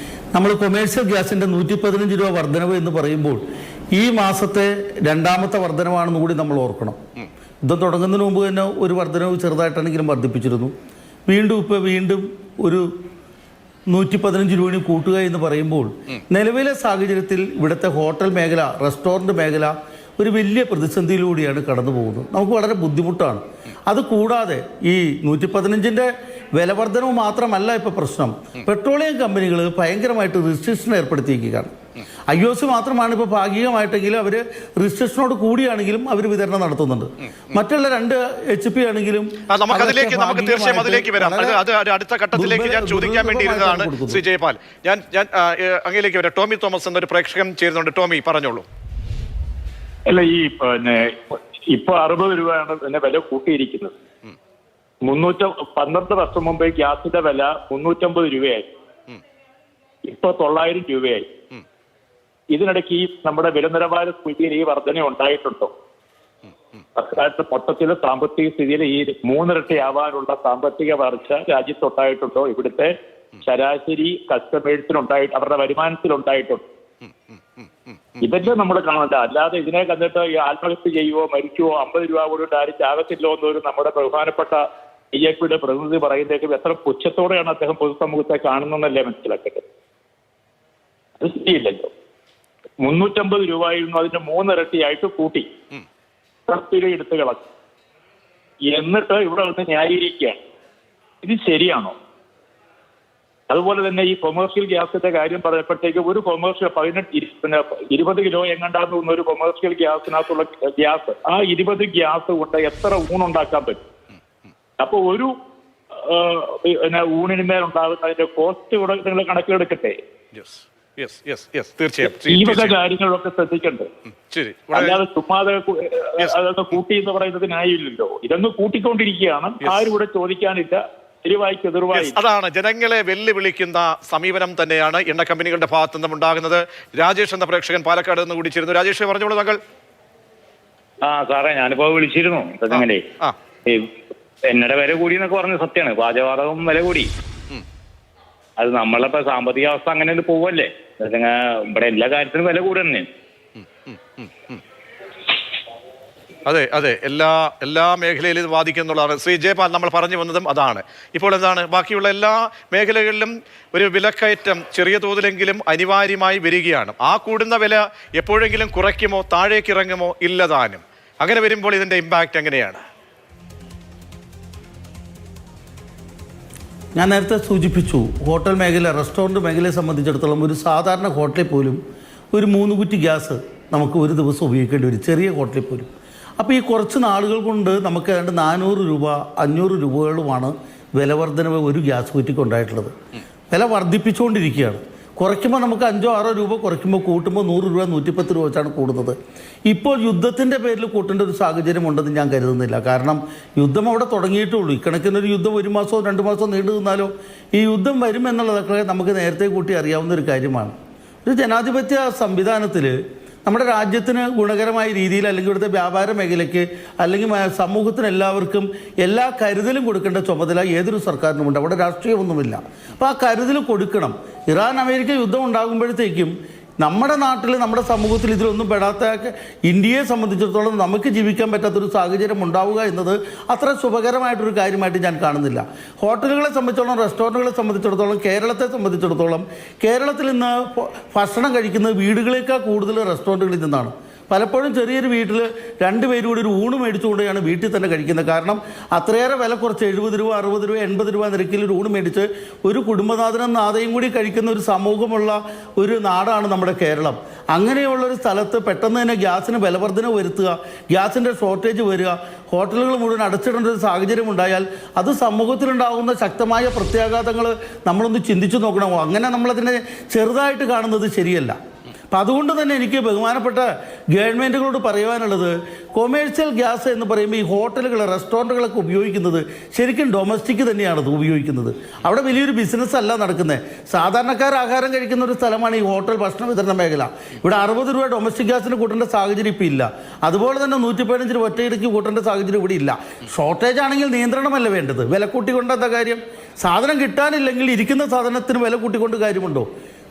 നമ്മൾ കൊമേഴ്സ്യൽ ഗ്യാസിൻ്റെ 115 രൂപ വർധനവ് എന്ന് പറയുമ്പോൾ ഈ മാസത്തെ രണ്ടാമത്തെ വർധനവാണെന്ന് കൂടി നമ്മൾ ഓർക്കണം. യുദ്ധം തുടങ്ങുന്നതിന് മുമ്പ് തന്നെ ഒരു വർധനവ് ചെറുതായിട്ടാണെങ്കിലും വർദ്ധിപ്പിച്ചിരുന്നു. വീണ്ടും ഒരു 115 രൂപ കൂട്ടുക എന്ന് പറയുമ്പോൾ നിലവിലെ സാഹചര്യത്തിൽ ഇവിടുത്തെ ഹോട്ടൽ മേഖല, റെസ്റ്റോറൻറ്റ് മേഖല ഒരു വലിയ പ്രതിസന്ധിയിലൂടെയാണ് കടന്നു പോകുന്നത്. നമുക്ക് വളരെ ബുദ്ധിമുട്ടാണ്. അതുകൂടാതെ ഈ 115ൻ്റെ വില വർധനവ് മാത്രമല്ല ഇപ്പോൾ പ്രശ്നം. പെട്രോളിയം കമ്പനികൾ ഭയങ്കരമായിട്ട് റിസ്ട്രിക്ഷൻ ഏർപ്പെടുത്തിയിരിക്കുകയാണ്. IOC മാത്രമാണ് ഇപ്പോൾ ഭാഗികമായിട്ടെങ്കിലും അവർ റിസ്ട്രിക്ഷനോട് കൂടിയാണെങ്കിലും അവർ വിതരണം നടത്തുന്നുണ്ട്. മറ്റുള്ള 2 HP ആണെങ്കിലും നമുക്ക് തീർച്ചയായും അതിലേക്ക് വരാം. അത് അടുത്ത ഘട്ടത്തിലേക്ക് ഞാൻ ചോദിക്കാൻ വേണ്ടിയിരുന്നതാണ് ശ്രീ ജയപാൽ. ഞാൻ അങ്ങയിലേക്ക് വരാം. ടോമി തോമസ് എന്നൊരു പ്രേക്ഷകൻ ചേരുന്നുണ്ട്. ടോമി, പറഞ്ഞോളൂ. അല്ല, ഇപ്പൊ 60 രൂപയാണ് പിന്നെ വില കൂട്ടിയിരിക്കുന്നത്. 12 വർഷം മുമ്പേ ഗ്യാസിന്റെ വില 350 രൂപയായി, ഇപ്പൊ 900 രൂപയായി. ഇതിനിടയ്ക്ക് ഈ നമ്മുടെ വില നിലവാര സ്ഥിതിയിൽ ഈ വർധന ഉണ്ടായിട്ടുണ്ടോ? സർക്കാരിന്റെ മൊത്തത്തിലെ സാമ്പത്തിക സ്ഥിതിയിൽ ഈ 3 ഇരട്ടി ആവാനുള്ള സാമ്പത്തിക വളർച്ച രാജ്യത്തുണ്ടായിട്ടുണ്ടോ? ഇവിടുത്തെ ശരാശരി കസ്റ്റമേഴ്സിനുണ്ടായിട്ട് അവരുടെ വരുമാനത്തിലുണ്ടായിട്ടുണ്ടോ? ഇതൊക്കെ നമ്മൾ കാണണ്ട. അല്ലാതെ ഇതിനെ കണ്ടിട്ട് ഈ ആത്മഹത്യ ചെയ്യുവോ മരിക്കുവോ 50 രൂപ കൊണ്ട് ആരും ചാകത്തില്ലോ എന്നൊരു നമ്മുടെ ബഹുമാനപ്പെട്ട BJPയുടെ പ്രതിനിധി പറയുന്നതൊക്കെ എത്ര പുച്ഛത്തോടെയാണ് അദ്ദേഹം പൊതുസമൂഹത്തെ കാണുന്നതെന്നല്ലേ മനസ്സിലാക്കട്ടെ. അത് ശരിയില്ലല്ലോ. 350 രൂപയായിരുന്നു, അതിന്റെ 3 ഇരട്ടിയായിട്ട് കൂട്ടി സബ്സിഡി എടുത്ത് കളഞ്ഞു. എന്നിട്ട് ഇവിടെ വന്ന് ന്യായീകരിക്കുകയാണ്. ഇത് ശരിയാണോ? അതുപോലെ തന്നെ ഈ കൊമേഴ്ഷ്യൽ ഗ്യാസിന്റെ കാര്യം പറയപ്പോഴത്തേക്ക് ഒരു കൊമേഴ്ഷ്യൽ 20 കിലോ എങ്ങാണ്ടാന്ന് തോന്നുന്ന ഒരു കൊമേഴ്ഷ്യൽ ഗ്യാസിനകത്തുള്ള ഗ്യാസ്, ആ 20 ഗ്യാസ് കൊണ്ട് എത്ര ഊണുണ്ടാക്കാൻ പറ്റും? അപ്പൊ ഒരു ഊണിന്മേൽ ഉണ്ടാകുന്ന അതിന്റെ കോസ്റ്റ് കൂടെ നിങ്ങൾ കണക്കെടുക്കട്ടെ. ഈ വക കാര്യങ്ങളൊക്കെ ശ്രദ്ധിക്കണ്ടേ? അല്ലാതെ ചുമ്മാതെ അതൊക്കെ കൂട്ടി എന്ന് പറയുന്നത് ന്യായമില്ലല്ലോ. ഇതൊന്നും കൂട്ടിക്കൊണ്ടിരിക്കുകയാണ്. ആരും ഇവിടെ ചോദിക്കാനില്ല. അതാണ് ജനങ്ങളെ വെല്ലുവിളിക്കുന്ന സമീപനം തന്നെയാണ് എണ്ണ കമ്പനികളുടെ ഭാഗത്തു നിന്നും ഉണ്ടാകുന്നത്. രാജേഷ് എന്ന പ്രേക്ഷകൻ പാലക്കാട് നിന്ന് കൂടി ചേരുന്നു. രാജേഷ്, പറഞ്ഞോളൂ താങ്കൾ. സാറേ, ഞാനിപ്പോ വിളിച്ചിരുന്നു. എണ്ണയുടെ വില കൂടി എന്നൊക്കെ പറഞ്ഞ സത്യമാണ്. പാചകവാതകം വില കൂടി. അത് നമ്മളിപ്പോ സാമ്പത്തിക അവസ്ഥ അങ്ങനെ പോവല്ലേ. ഇവിടെ എല്ലാ കാര്യത്തിനും വില കൂടന്നെ. അതെ, എല്ലാ മേഖലയിലും ഇത് ബാധിക്കുന്നുള്ളതാണ്. ശ്രീ ജയപാൽ, നമ്മൾ പറഞ്ഞു വന്നതും അതാണ്. ഇപ്പോൾ എന്താണ് ബാക്കിയുള്ള എല്ലാ മേഖലകളിലും ഒരു വിലക്കയറ്റം ചെറിയ തോതിലെങ്കിലും അനിവാര്യമായി വരികയാണ്. ആ കൂടുന്ന വില എപ്പോഴെങ്കിലും കുറയ്ക്കുമോ, താഴേക്ക് ഇറങ്ങുമോ? ഇല്ലതാനും. അങ്ങനെ വരുമ്പോൾ ഇതിന്റെ ഇമ്പാക്റ്റ് എങ്ങനെയാണ്? ഞാൻ നേരത്തെ സൂചിപ്പിച്ചു, ഹോട്ടൽ മേഖല, റെസ്റ്റോറൻറ്റ് മേഖലയെ സംബന്ധിച്ചിടത്തോളം ഒരു സാധാരണ ഹോട്ടലിൽ പോലും ഒരു 3 കുറ്റി ഗ്യാസ് നമുക്ക് ഒരു ദിവസം ഉപയോഗിക്കേണ്ടി വരും, ചെറിയ ഹോട്ടലിൽ പോലും. അപ്പോൾ ഈ കുറച്ച് നാളുകൾ കൊണ്ട് നമുക്ക് ഏതാണ്ട് 400 രൂപ 500 രൂപകളുമാണ് വില വർധനവ് ഒരു ഗ്യാസ് കുറ്റിക്ക് ഉണ്ടായിട്ടുള്ളത്. വില വർദ്ധിപ്പിച്ചുകൊണ്ടിരിക്കുകയാണ്. കുറയ്ക്കുമ്പോൾ നമുക്ക് 5-6 രൂപ കുറയ്ക്കുമ്പോൾ കൂട്ടുമ്പോൾ 100 രൂപ 110 രൂപ വെച്ചാണ് കൂടുന്നത്. ഇപ്പോൾ യുദ്ധത്തിൻ്റെ പേരിൽ കൂട്ടേണ്ട ഒരു സാഹചര്യം ഉണ്ടെന്ന് ഞാൻ കരുതുന്നില്ല. കാരണം യുദ്ധം അവിടെ തുടങ്ങിയിട്ടുള്ളൂ. ഇക്കണക്കിനൊരു യുദ്ധം 1 മാസമോ 2 മാസമോ നീണ്ടു നിന്നാലോ ഈ യുദ്ധം വരുമെന്നുള്ളതൊക്കെ നമുക്ക് നേരത്തെ കൂട്ടി അറിയാവുന്ന ഒരു കാര്യമാണ്. ഒരു ജനാധിപത്യ സംവിധാനത്തിൽ നമ്മുടെ രാജ്യത്തിന് ഗുണകരമായ രീതിയിൽ, അല്ലെങ്കിൽ ഇവിടുത്തെ വ്യാപാര മേഖലയ്ക്ക്, അല്ലെങ്കിൽ സമൂഹത്തിന് എല്ലാവർക്കും എല്ലാ കരുതലും കൊടുക്കേണ്ട ചുമതല ഏതൊരു സർക്കാരിനുമുണ്ട്. അവിടെ രാഷ്ട്രീയമൊന്നുമില്ല. അപ്പോൾ ആ കരുതൽ കൊടുക്കണം. ഇറാൻ അമേരിക്ക യുദ്ധം ഉണ്ടാകുമ്പോഴത്തേക്കും നമ്മുടെ നാട്ടിൽ, നമ്മുടെ സമൂഹത്തിൽ ഇതിലൊന്നും പെടാത്ത ഇന്ത്യയെ സംബന്ധിച്ചിടത്തോളം നമുക്ക് ജീവിക്കാൻ പറ്റാത്തൊരു സാഹചര്യം ഉണ്ടാവുക എന്നത് അത്ര ശുഭകരമായിട്ടൊരു കാര്യമായിട്ട് ഞാൻ കാണുന്നില്ല. ഹോട്ടലുകളെ സംബന്ധിച്ചിടത്തോളം, റെസ്റ്റോറൻറ്റുകളെ സംബന്ധിച്ചിടത്തോളം, കേരളത്തെ സംബന്ധിച്ചിടത്തോളം കേരളത്തിൽ ഇന്ന് ഭക്ഷണം കഴിക്കുന്നത് വീടുകളേക്കാൾ കൂടുതൽ റെസ്റ്റോറൻറ്റുകളിൽ നിന്നാണ്. പലപ്പോഴും ചെറിയൊരു വീട്ടിൽ 2 പേരും കൂടി ഒരു ഊണ് മേടിച്ചുകൊണ്ടാണ് വീട്ടിൽ തന്നെ കഴിക്കുന്നത്. കാരണം അത്രയേറെ വില കുറച്ച് 70 രൂപ 60 രൂപ 80 രൂപ നിരക്കിൽ ഒരു ഊണ് മേടിച്ച് ഒരു കുടുംബനാഥനും നാഥയും കൂടി കഴിക്കുന്ന ഒരു സമൂഹമുള്ള ഒരു നാടാണ് നമ്മുടെ കേരളം. അങ്ങനെയുള്ളൊരു സ്ഥലത്ത് പെട്ടെന്ന് തന്നെ ഗ്യാസിന് വിലവർധന വരുത്തുക, ഗ്യാസിൻ്റെ ഷോർട്ടേജ് വരിക, ഹോട്ടലുകൾ മുഴുവൻ അടച്ചിടേണ്ട ഒരു സാഹചര്യം ഉണ്ടായാൽ അത് സമൂഹത്തിലുണ്ടാകുന്ന ശക്തമായ പ്രത്യാഘാതങ്ങൾ നമ്മളൊന്ന് ചിന്തിച്ചു നോക്കണം. അങ്ങനെ നമ്മളതിനെ ചെറുതായിട്ട് കാണുന്നത് ശരിയല്ല. അപ്പം അതുകൊണ്ട് തന്നെ എനിക്ക് ബഹുമാനപ്പെട്ട ഗവൺമെൻറ്റുകളോട് പറയുവാനുള്ളത്, കൊമേഴ്സ്യൽ ഗ്യാസ് എന്ന് പറയുമ്പോൾ ഈ ഹോട്ടലുകൾ റെസ്റ്റോറൻറ്റുകളൊക്കെ ഉപയോഗിക്കുന്നത് ശരിക്കും ഡൊമസ്റ്റിക് തന്നെയാണ് ഇത് ഉപയോഗിക്കുന്നത്. അവിടെ വലിയൊരു ബിസിനസ് അല്ല നടക്കുന്നത്. സാധാരണക്കാർ ആഹാരം കഴിക്കുന്ന ഒരു സ്ഥലമാണ് ഈ ഹോട്ടൽ ഭക്ഷണ വിതരണ മേഖല. ഇവിടെ 60 രൂപ ഡൊമസ്റ്റിക് ഗ്യാസിന് കൂട്ടേണ്ട സാഹചര്യം ഇപ്പം ഇല്ല. അതുപോലെ തന്നെ 115 രൂപ ഒറ്റയിടയ്ക്ക് കൂട്ടേണ്ട സാഹചര്യം ഇവിടെ ഇല്ല. ഷോർട്ടേജ് ആണെങ്കിൽ നിയന്ത്രണമല്ല വേണ്ടത്. വില കൂട്ടിക്കൊണ്ട് എന്താ കാര്യം? സാധനം കിട്ടാനില്ലെങ്കിൽ ഇരിക്കുന്ന സാധനത്തിന് വില കൂട്ടിക്കൊണ്ട് കാര്യമുണ്ടോ?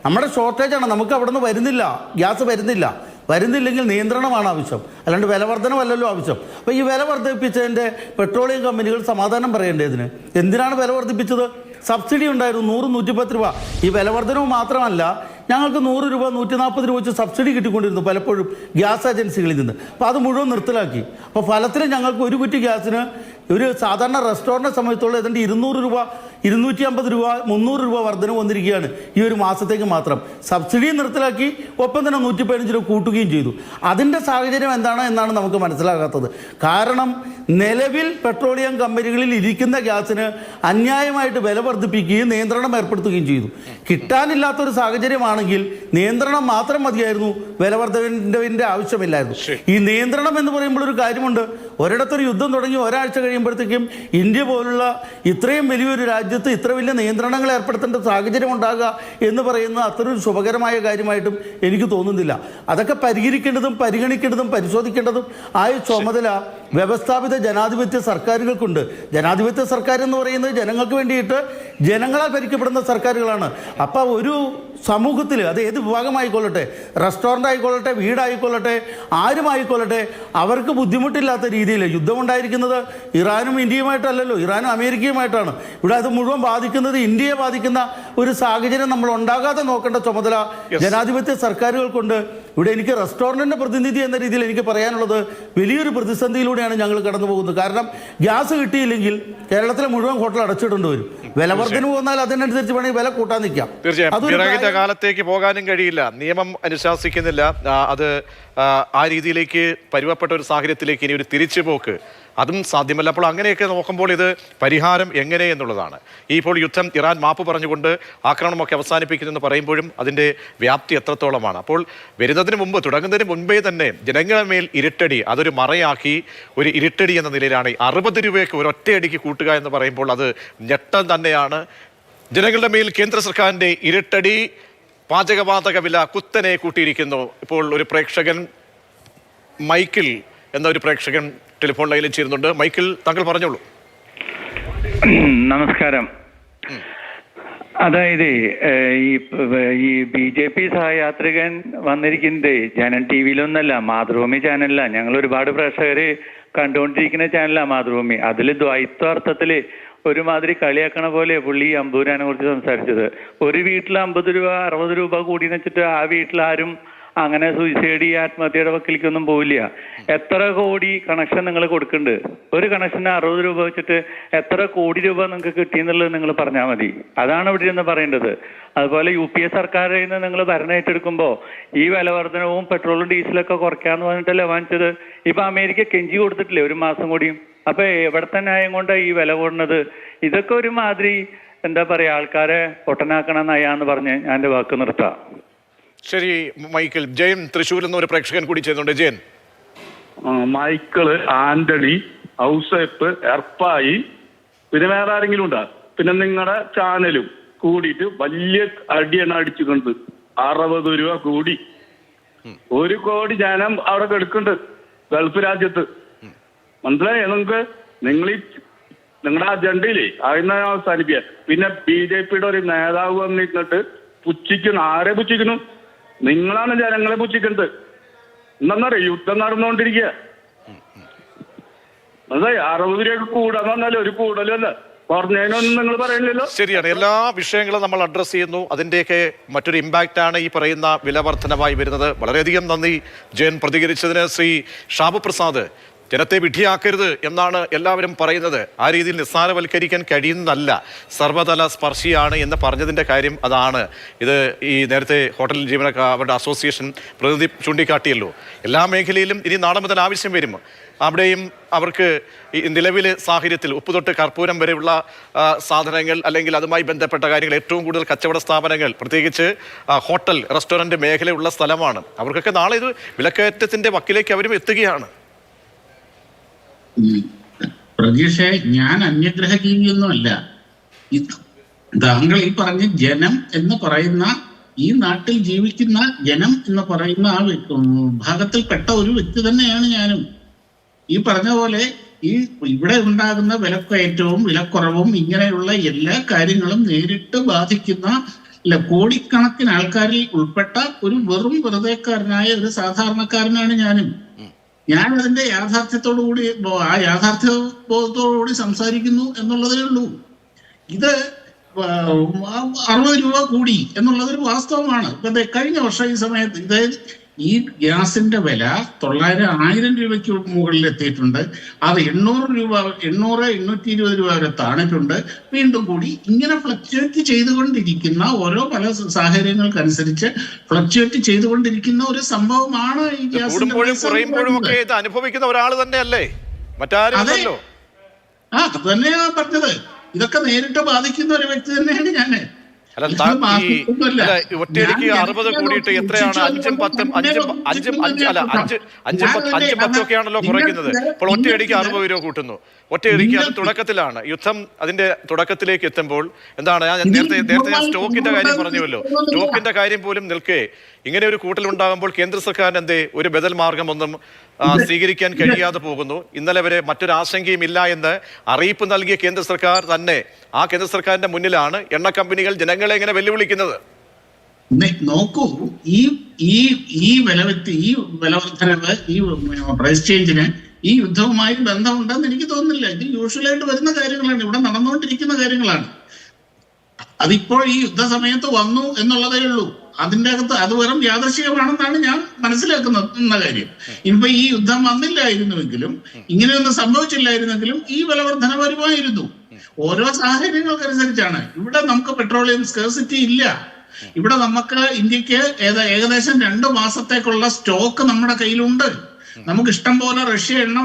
നമ്മുടെ ഷോർട്ടേജാണ്, നമുക്ക് അവിടെ നിന്ന് വരുന്നില്ല, ഗ്യാസ് വരുന്നില്ലെങ്കിൽ നിയന്ത്രണമാണ് ആവശ്യം, അല്ലാണ്ട് വില വർധനമല്ലല്ലോ ആവശ്യം. അപ്പോൾ ഈ വില വർദ്ധിപ്പിച്ചതിൻ്റെ പെട്രോളിയം കമ്പനികൾ സമാധാനം പറയേണ്ടതിന് എന്തിനാണ് വില വർദ്ധിപ്പിച്ചത്? സബ്സിഡി ഉണ്ടായിരുന്നു 100-110 രൂപ. ഈ വില വർധനവ് മാത്രമല്ല, ഞങ്ങൾക്ക് 100 രൂപ 140 രൂപ വെച്ച് സബ്സിഡി കിട്ടിക്കൊണ്ടിരുന്നു പലപ്പോഴും ഗ്യാസ് ഏജൻസികളിൽ നിന്ന്. അപ്പോൾ അത് മുഴുവൻ നിർത്തലാക്കി. അപ്പോൾ ഫലത്തിൽ ഞങ്ങൾക്ക് ഒരു കുറ്റി ഗ്യാസിന് ഒരു സാധാരണ റെസ്റ്റോറൻറ്റ് സമയത്തുള്ള ഏതാണ്ട് 200 രൂപ 250 രൂപ 300 രൂപ വർധന വന്നിരിക്കുകയാണ് ഈ ഒരു മാസത്തേക്ക് മാത്രം. സബ്സിഡിയും നിർത്തലാക്കി, ഒപ്പം തന്നെ 115 രൂപ കൂട്ടുകയും ചെയ്തു. അതിൻ്റെ സാഹചര്യം എന്താണ് എന്നാണ് നമുക്ക് മനസ്സിലാകാത്തത്. കാരണം നിലവിൽ പെട്രോളിയം കമ്പനികളിൽ ഇരിക്കുന്ന ഗ്യാസിന് അന്യായമായിട്ട് വില വർദ്ധിപ്പിക്കുകയും നിയന്ത്രണം ഏർപ്പെടുത്തുകയും ചെയ്തു. കിട്ടാനില്ലാത്തൊരു സാഹചര്യമാണെങ്കിൽ നിയന്ത്രണം മാത്രം മതിയായിരുന്നു, വില വർധനവിൻ്റെ ആവശ്യമില്ലായിരുന്നു. ഈ നിയന്ത്രണം എന്ന് പറയുമ്പോൾ ഒരു കാര്യമുണ്ട്. ഒരിടത്തൊരു യുദ്ധം തുടങ്ങി ഒരാഴ്ച കഴിയുമ്പോഴത്തേക്കും ഇന്ത്യ പോലുള്ള ഇത്രയും വലിയൊരു രാജ്യത്ത് ഇത്ര വലിയ നിയന്ത്രണങ്ങൾ ഏർപ്പെടുത്തേണ്ട സാഹചര്യം ഉണ്ടാകുക എന്ന് പറയുന്നത് അത്രയൊരു ശുഭകരമായ കാര്യമായിട്ടും എനിക്ക് തോന്നുന്നില്ല. അതൊക്കെ പരിഹരിക്കേണ്ടതും പരിഗണിക്കേണ്ടതും പരിശോധിക്കേണ്ടതും ആയ ചുമതല വ്യവസ്ഥാപിത ജനാധിപത്യ സർക്കാരുകൾക്കുണ്ട്. ജനാധിപത്യ സർക്കാർ എന്ന് പറയുന്നത് ജനങ്ങൾക്ക് വേണ്ടിയിട്ട് ജനങ്ങളാൽ ഭരിക്കപ്പെടുന്ന സർക്കാരുകളാണ്. അപ്പോൾ ഒരു സമൂഹത്തിൽ അത് ഏത് വിഭാഗമായിക്കൊള്ളട്ടെ, റെസ്റ്റോറൻ്റ് ആയിക്കൊള്ളട്ടെ, വീടായിക്കൊള്ളട്ടെ, ആരുമായിക്കൊള്ളട്ടെ, അവർക്ക് ബുദ്ധിമുട്ടില്ലാത്ത രീതിയിൽ യുദ്ധമുണ്ടായിരിക്കുന്നത് ഇറാനും ഇന്ത്യയുമായിട്ടല്ലല്ലോ, ഇറാനും അമേരിക്കയുമായിട്ടാണ്. ഇവിടെ അത് മുഴുവൻ ബാധിക്കുന്നത് ഇന്ത്യയെ ബാധിക്കുന്ന ഒരു സാഹചര്യം നമ്മൾ ഉണ്ടാകാതെ നോക്കേണ്ട ചുമതല ജനാധിപത്യ സർക്കാരുകൾക്കുണ്ട്. ഇവിടെ എനിക്ക് റെസ്റ്റോറൻറ്റിൻ്റെ പ്രതിനിധി എന്ന രീതിയിൽ എനിക്ക് പറയാനുള്ളത്, വലിയൊരു പ്രതിസന്ധിയിലൂടെയാണ് ഞങ്ങൾ കടന്നു പോകുന്നത്. കാരണം ഗ്യാസ് കിട്ടിയില്ലെങ്കിൽ കേരളത്തിലെ മുഴുവൻ ഹോട്ടൽ അടച്ചിടേണ്ടി വരും. വില വർധന പോകുന്നാൽ അതിനനുസരിച്ച് വേണമെങ്കിൽ വില കൂട്ടാൻ നിൽക്കാം. തീർച്ചയായും കാലത്തേക്ക് പോകാനും കഴിയില്ല, നിയമം അനുശാസിക്കുന്നില്ല. അത് ആ രീതിയിലേക്ക് പരുവപ്പെട്ട ഒരു സാഹചര്യത്തിലേക്ക് ഇനി ഒരു തിരിച്ചുപോക്ക് അതും സാധ്യമല്ല. അപ്പോൾ അങ്ങനെയൊക്കെ നോക്കുമ്പോൾ ഇത് പരിഹാരം എങ്ങനെ എന്നുള്ളതാണ്. ഇപ്പോൾ യുദ്ധം ഇറാൻ മാപ്പ് പറഞ്ഞുകൊണ്ട് ആക്രമണമൊക്കെ അവസാനിപ്പിക്കുന്നെന്ന് പറയുമ്പോഴും അതിൻ്റെ വ്യാപ്തി എത്രത്തോളമാണ്. അപ്പോൾ വരുന്നതിന് മുമ്പ്, തുടങ്ങുന്നതിന് മുൻപേ തന്നെ ജനങ്ങളുടെ മേൽ ഇരുട്ടടി, അതൊരു മറയാക്കി ഒരു ഇരുട്ടടി എന്ന നിലയിലാണ് 60 രൂപയ്ക്ക് ഒരൊറ്റയടിക്ക് കൂട്ടുക എന്ന് പറയുമ്പോൾ അത് ഞെട്ടം തന്നെയാണ്. ജനങ്ങളുടെ മേൽ കേന്ദ്ര സർക്കാരിൻ്റെ ഇരുട്ടടി, പാചകവാതക വില കുത്തനെ കൂട്ടിയിരിക്കുന്നു. ഇപ്പോൾ ഒരു പ്രേക്ഷകൻ മൈക്കിൾ എന്ന ഒരു പ്രേക്ഷകൻ ടെലിഫോൺ ലൈനിൽ ചേരുന്നുണ്ട്. മൈക്കിൾ, താങ്കൾ പറഞ്ഞോളൂ. നമസ്കാരം. അതായത് ഈ BJP സഹയാത്രികൻ വന്നിരിക്കുന്നത് ജനൻ TV-ലൊന്നല്ല, മാതൃഭൂമി ചാനലില്ല. ഞങ്ങൾ ഒരുപാട് പ്രേക്ഷകർ കണ്ടുകൊണ്ടിരിക്കുന്ന ചാനലാണ് മാതൃഭൂമി. അതിൽ ദ്വൈത്വാർത്ഥത്തിൽ ഒരുമാതിരി കളിയാക്കണ പോലെ പുള്ളി അമ്പൂരാനെ കുറിച്ച് സംസാരിച്ചത്. ഒരു വീട്ടിൽ 50 രൂപ 60 രൂപ കൂടിയെന്ന് വെച്ചിട്ട് ആ വീട്ടിലാരും അങ്ങനെ സൂയിസൈഡ് ആത്മഹത്യയുടെ വക്കിലേക്കൊന്നും പോവില്ല. എത്ര കോടി കണക്ഷൻ നിങ്ങൾ കൊടുക്കുന്നുണ്ട്? ഒരു കണക്ഷന് 60 രൂപ വെച്ചിട്ട് എത്ര കോടി രൂപ നിങ്ങൾക്ക് കിട്ടിയെന്നുള്ളത് നിങ്ങൾ പറഞ്ഞാൽ മതി. അതാണ് ഇവിടെ നിന്ന് പറയേണ്ടത്. അതുപോലെ UPA സർക്കാരിൽ നിന്ന് നിങ്ങൾ ഭരണം ഏറ്റെടുക്കുമ്പോൾ ഈ വില വർധനവും പെട്രോളും ഡീസലൊക്കെ കുറയ്ക്കാന്ന് പറഞ്ഞിട്ടല്ലേ വാങ്ങിച്ചത്. ഇപ്പൊ അമേരിക്ക കെഞ്ചി കൊടുത്തിട്ടില്ലേ ഒരു മാസം കൂടിയും? അപ്പൊ എവിടത്തെ ന്യായം കൊണ്ടാണ് ഈ വില കൂടുന്നത്? ഇതൊക്കെ ഒരുമാതിരി എന്താ പറയാ, ആൾക്കാരെ പൊട്ടനാക്കണ നയാന്ന് പറഞ്ഞ് ഞാൻ എൻ്റെ വാക്ക് നിർത്താം. ശരി മൈക്കിൾ. ജയൻ തൃശ്ശൂരിൽ നിന്ന് ഒരു പ്രേക്ഷകൻ കൂടി ചെയ്യുന്നുണ്ട്. ജയൻ. മൈക്കിള്, ആന്റണി, ഔസേപ്പ്, എർപ്പായി, പിന്നെ വേറെ ആരെങ്കിലും ഉണ്ടാ? പിന്നെ നിങ്ങളുടെ ചാനലും കൂടിയിട്ട് വലിയ അടിയാണ് അടിച്ചുകൊണ്ട് 60 രൂപ കൂടി. 1 കോടി ജനം അവിടെ കിടക്കുന്നുണ്ട് ഗൾഫ് രാജ്യത്ത്. മനസ്സിലായേ നിങ്ങൾക്ക്? നിങ്ങളുടെ അജണ്ടയില്ലേ അതിനെ അവസാനിപ്പിക്കുക. പിന്നെ BJPയുടെ ഒരു നേതാവ് വന്നിട്ട് പുച്ഛിക്കുന്നു. ആരെ പുച്ഛിക്കുന്നു? നിങ്ങളാണ് ജനങ്ങളെ പുച്ഛിക്കുന്നത്. എന്താന്നറിയ, യുദ്ധം നടന്നുകൊണ്ടിരിക്കുക. അതെ 60 രൂപ കൂടാന്ന് പറഞ്ഞാൽ ഒരു കൂടലല്ല. കുറഞ്ഞതിനൊന്നും നിങ്ങൾ പറയില്ലല്ലോ. ശരിയാണ്, എല്ലാ വിഷയങ്ങളും നമ്മൾ അഡ്രസ്സ് ചെയ്യുന്നു. അതിൻ്റെയൊക്കെ മറ്റൊരു ഇമ്പാക്റ്റ് ആണ് ഈ പറയുന്ന വില വർധനമായി വരുന്നത്. വളരെയധികം നന്ദി ജയൻ പ്രതികരിച്ചതിന്. ശ്രീ ഷാബു പ്രസാദ്, ജനത്തെ വിഡ്ഢിയാക്കരുത് എന്നാണ് എല്ലാവരും പറയുന്നത്. ആ രീതിയിൽ നിസ്സാരവൽക്കരിക്കാൻ കഴിയുന്നതല്ല, സർവ്വതല സ്പർശിയാണ് എന്ന് പറഞ്ഞതിൻ്റെ കാര്യം അതാണ്. ഇത് ഈ നേരത്തെ ഹോട്ടൽ ജീവനക്കാരുടെ അസോസിയേഷൻ പ്രതിനിധി ചൂണ്ടിക്കാട്ടിയല്ലോ. എല്ലാ മേഖലയിലും ഇനി നാളെ മുതൽ ആവശ്യം വരും. അവിടെയും അവർക്ക് ഈ നിലവിലെ സാഹചര്യത്തിൽ ഉപ്പ് തൊട്ട് കർപ്പൂരം വരെയുള്ള സാധനങ്ങൾ അല്ലെങ്കിൽ അതുമായി ബന്ധപ്പെട്ട കാര്യങ്ങൾ, ഏറ്റവും കൂടുതൽ കച്ചവട സ്ഥാപനങ്ങൾ, പ്രത്യേകിച്ച് ഹോട്ടൽ റെസ്റ്റോറൻറ്റ് മേഖലയുള്ള സ്ഥലമാണ്. അവർക്കൊക്കെ നാളെ ഇത് വിലക്കയറ്റത്തിൻ്റെ വക്കിലേക്ക് അവരും എത്തുകയാണ്. പ്രതീക്ഷ, ഞാൻ അന്യഗ്രഹ ജീവിയൊന്നുമല്ല. താങ്കൾ ഈ പറഞ്ഞ ജനം എന്ന് പറയുന്ന, ഈ നാട്ടിൽ ജീവിക്കുന്ന ജനം എന്ന് പറയുന്ന ആ വിഭാഗത്തിൽപ്പെട്ട ഒരു വ്യക്തി തന്നെയാണ് ഞാനും. ഈ പറഞ്ഞ പോലെ ഈ ഇവിടെ ഉണ്ടാകുന്ന വിലക്കയറ്റവും വിലക്കുറവും ഇങ്ങനെയുള്ള എല്ലാ കാര്യങ്ങളും നേരിട്ട് ബാധിക്കുന്ന കോടിക്കണക്കിന് ആൾക്കാരിൽ ഉൾപ്പെട്ട ഒരു വെറും വെറുതെക്കാരനായ ഒരു സാധാരണക്കാരനാണ് ഞാനും. ഞാൻ അതിന്റെ യാഥാർത്ഥ്യത്തോടുകൂടി, ആ യാഥാർത്ഥ്യ ബോധത്തോടുകൂടി സംസാരിക്കുന്നു എന്നുള്ളതേ ഉള്ളൂ. ഇത് 60 രൂപ കൂടി എന്നുള്ളതൊരു വാസ്തവമാണ്. ഇപ്പൊ കഴിഞ്ഞ വർഷം ഈ സമയത്ത് ഈ ഗ്യാസിന്റെ വില 900-1000 രൂപയ്ക്ക് മുകളിൽ എത്തിയിട്ടുണ്ട്. അത് 800 രൂപ, 820 രൂപ വരെ താണിട്ടുണ്ട്. വീണ്ടും കൂടി ഇങ്ങനെ ഫ്ലക്ച്വേറ്റ് ചെയ്തുകൊണ്ടിരിക്കുന്ന, ഓരോ പല സാഹചര്യങ്ങൾക്കനുസരിച്ച് ഫ്ലക്ച്വേറ്റ് ചെയ്തുകൊണ്ടിരിക്കുന്ന ഒരു സംഭവമാണ് ഈ ഗ്യാസിന്റെ ഇത് അനുഭവിക്കുന്ന ഒരാൾ തന്നെയല്ലേ, മറ്റാരും. അത് തന്നെയാണ് പറഞ്ഞത്. ഇതൊക്കെ നേരിട്ട് ബാധിക്കുന്ന ഒരു വ്യക്തി തന്നെയാണ് ഞാന്. ഒറ്റയടിക്ക് 60 കൂടിയിട്ട് എത്രയാണ്? 5ഉം 10ഉം 5-10 ഒക്കെയാണല്ലോ കുറയ്ക്കുന്നത്. അപ്പോൾ ഒറ്റയടിക്ക് 60 രൂപ കൂട്ടുന്നു. ഒറ്റയടിക്ക് അത് തുടക്കത്തിലാണ്. യുദ്ധം അതിന്റെ തുടക്കത്തിലേക്ക് എത്തുമ്പോൾ എന്താണ്, ഞാൻ നേരത്തെ ഞാൻ സ്റ്റോക്കിന്റെ കാര്യം പറഞ്ഞുവല്ലോ. സ്റ്റോക്കിന്റെ കാര്യം പോലും നിൽക്കെ ഇങ്ങനെ ഒരു കൂട്ടലുണ്ടാകുമ്പോൾ കേന്ദ്ര സർക്കാരിന് എന്തേ ഒരു ബദൽ മാർഗമൊന്നും സ്വീകരിക്കാൻ കഴിയാതെ പോകുന്നു. ഇന്നലെ വരെ മറ്റൊരു ആശങ്കയും ഇല്ല എന്ന് അറിയിപ്പ് നൽകിയ കേന്ദ്ര സർക്കാർ തന്നെ, ആ കേന്ദ്ര സർക്കാരിന്റെ മുന്നിലാണ് എണ്ണ കമ്പനികൾ ജനങ്ങളെ ഇങ്ങനെ വെല്ലുവിളിക്കുന്നത്. നോക്കൂ, ഈ വിലവർദ്ധനവ്, ഈ പ്രൈസ് ചേഞ്ചിന് ഈ യുദ്ധവുമായി ബന്ധമുണ്ടെന്ന് എനിക്ക് തോന്നുന്നില്ല. ഇത് യൂഷ്വലായിട്ട് വരുന്ന കാര്യങ്ങളാണ്, ഇവിടെ നടന്നുകൊണ്ടിരിക്കുന്ന കാര്യങ്ങളാണ്. അതിപ്പോൾ ഈ യുദ്ധ സമയത്ത് വന്നു എന്നുള്ളതേ ഉള്ളൂ. അതിൻ്റെ അകത്ത് അത് വെറും യാദൃശ്ചികമാണെന്നാണ് ഞാൻ മനസ്സിലാക്കുന്ന കാര്യം. ഇനിയിപ്പോ ഈ യുദ്ധം വന്നില്ലായിരുന്നുവെങ്കിലും, ഇങ്ങനെയൊന്നും സംഭവിച്ചില്ലായിരുന്നെങ്കിലും ഈ വിലവർദ്ധന വരുമായിരുന്നു. ഓരോ സാഹചര്യങ്ങൾക്കനുസരിച്ചാണ്. ഇവിടെ നമുക്ക് പെട്രോളിയം സ്കേഴ്സിറ്റി ഇല്ല. ഇവിടെ നമുക്ക് ഇന്ത്യക്ക് ഏകദേശം 2 മാസത്തേക്കുള്ള സ്റ്റോക്ക് നമ്മുടെ കയ്യിലുണ്ട്. നമുക്ക് ഇഷ്ടം പോലെ റഷ്യ എണ്ണ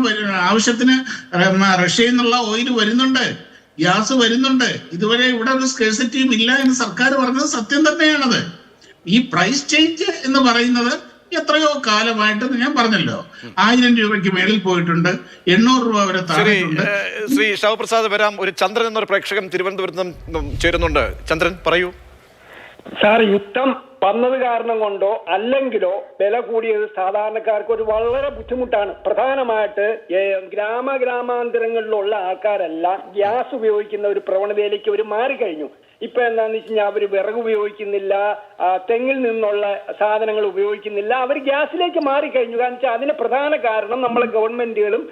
ആവശ്യത്തിന് റഷ്യയിൽ നിന്നുള്ള ഓയിൽ വരുന്നുണ്ട്, ഗ്യാസ് വരുന്നുണ്ട്. ഇതുവരെ ഇവിടെ ഒരു സ്കേഴ്സിറ്റിയും ഇല്ല എന്ന് സർക്കാർ പറഞ്ഞത് സത്യം തന്നെയാണത്. ഈ പ്രൈസ് ചേഞ്ച് എന്ന് പറയുന്നത് എത്രയോ കാലമായിട്ട് ഞാൻ പറഞ്ഞല്ലോ, 1000 രൂപയ്ക്ക് മേളിൽ പോയിട്ടുണ്ട്, 800 രൂപ വരെ താഴെയുണ്ട്. ശ്രീ ഷാബു പ്രസാദ് വരാം. ഒരു ചന്ദ്രൻ എന്നൊരു പ്രേക്ഷകൻ തിരുവനന്തപുരത്ത് ചേരുന്നുണ്ട്. ചന്ദ്രൻ, പറയൂ. സാർ, യുദ്ധം വന്നത് കാരണം കൊണ്ടോ അല്ലെങ്കിലോ വില കൂടിയത് സാധാരണക്കാർക്ക് ഒരു വളരെ ബുദ്ധിമുട്ടാണ്. പ്രധാനമായിട്ട് ഗ്രാമാന്തരങ്ങളിലുള്ള ആൾക്കാരെല്ലാം ഗ്യാസ് ഉപയോഗിക്കുന്ന ഒരു പ്രവണതയിലേക്ക് അവർ മാറിക്കഴിഞ്ഞു. ഇപ്പൊ എന്താന്ന് വെച്ച് കഴിഞ്ഞാൽ അവർ വിറക് ഉപയോഗിക്കുന്നില്ല, തെങ്ങിൽ നിന്നുള്ള സാധനങ്ങൾ ഉപയോഗിക്കുന്നില്ല, അവർ ഗ്യാസിലേക്ക് മാറിക്കഴിഞ്ഞു. കാരണം വെച്ചാൽ അതിന് പ്രധാന കാരണം നമ്മളെ ഗവൺമെന്റുകളും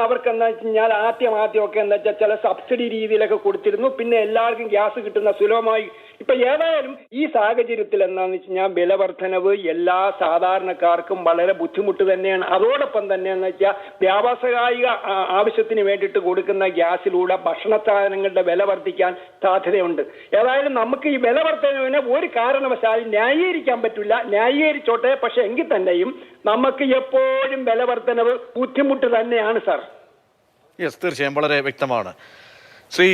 അവർക്ക് എന്താ വെച്ച് കഴിഞ്ഞാൽ ആദ്യമൊക്കെ എന്താ വെച്ചാൽ ചില സബ്സിഡി രീതിയിലൊക്കെ കൊടുത്തിരുന്നു. പിന്നെ എല്ലാവർക്കും ഗ്യാസ് കിട്ടുന്ന സുലഭമായി. ഇപ്പൊ ഏതായാലും ഈ സാഹചര്യത്തിൽ എന്താന്ന് വെച്ച് കഴിഞ്ഞാൽ വിലവർദ്ധനവ് എല്ലാ സാധാരണക്കാർക്കും വളരെ ബുദ്ധിമുട്ട് തന്നെയാണ്. അതോടൊപ്പം തന്നെ എന്ന് വെച്ചാൽ വ്യാവസായിക ആവശ്യത്തിന് വേണ്ടിയിട്ട് കൊടുക്കുന്ന ഗ്യാസിലൂടെ ഭക്ഷണ സാധനങ്ങളുടെ വില വർദ്ധിക്കാൻ സാധ്യതയുണ്ട്. ഏതായാലും നമുക്ക് ഈ വില വർധനവിനെ ഒരു കാരണവശാലും ന്യായീകരിക്കാൻ പറ്റില്ല. ന്യായീകരിച്ചോട്ടെ, പക്ഷെ എങ്കിൽ തന്നെയും നമുക്ക് എപ്പോഴും വില വർധനവ് ബുദ്ധിമുട്ട് തന്നെയാണ് സാർ. യെസ്, തീർച്ചയായും വളരെ വ്യക്തമാണ്. ശ്രീ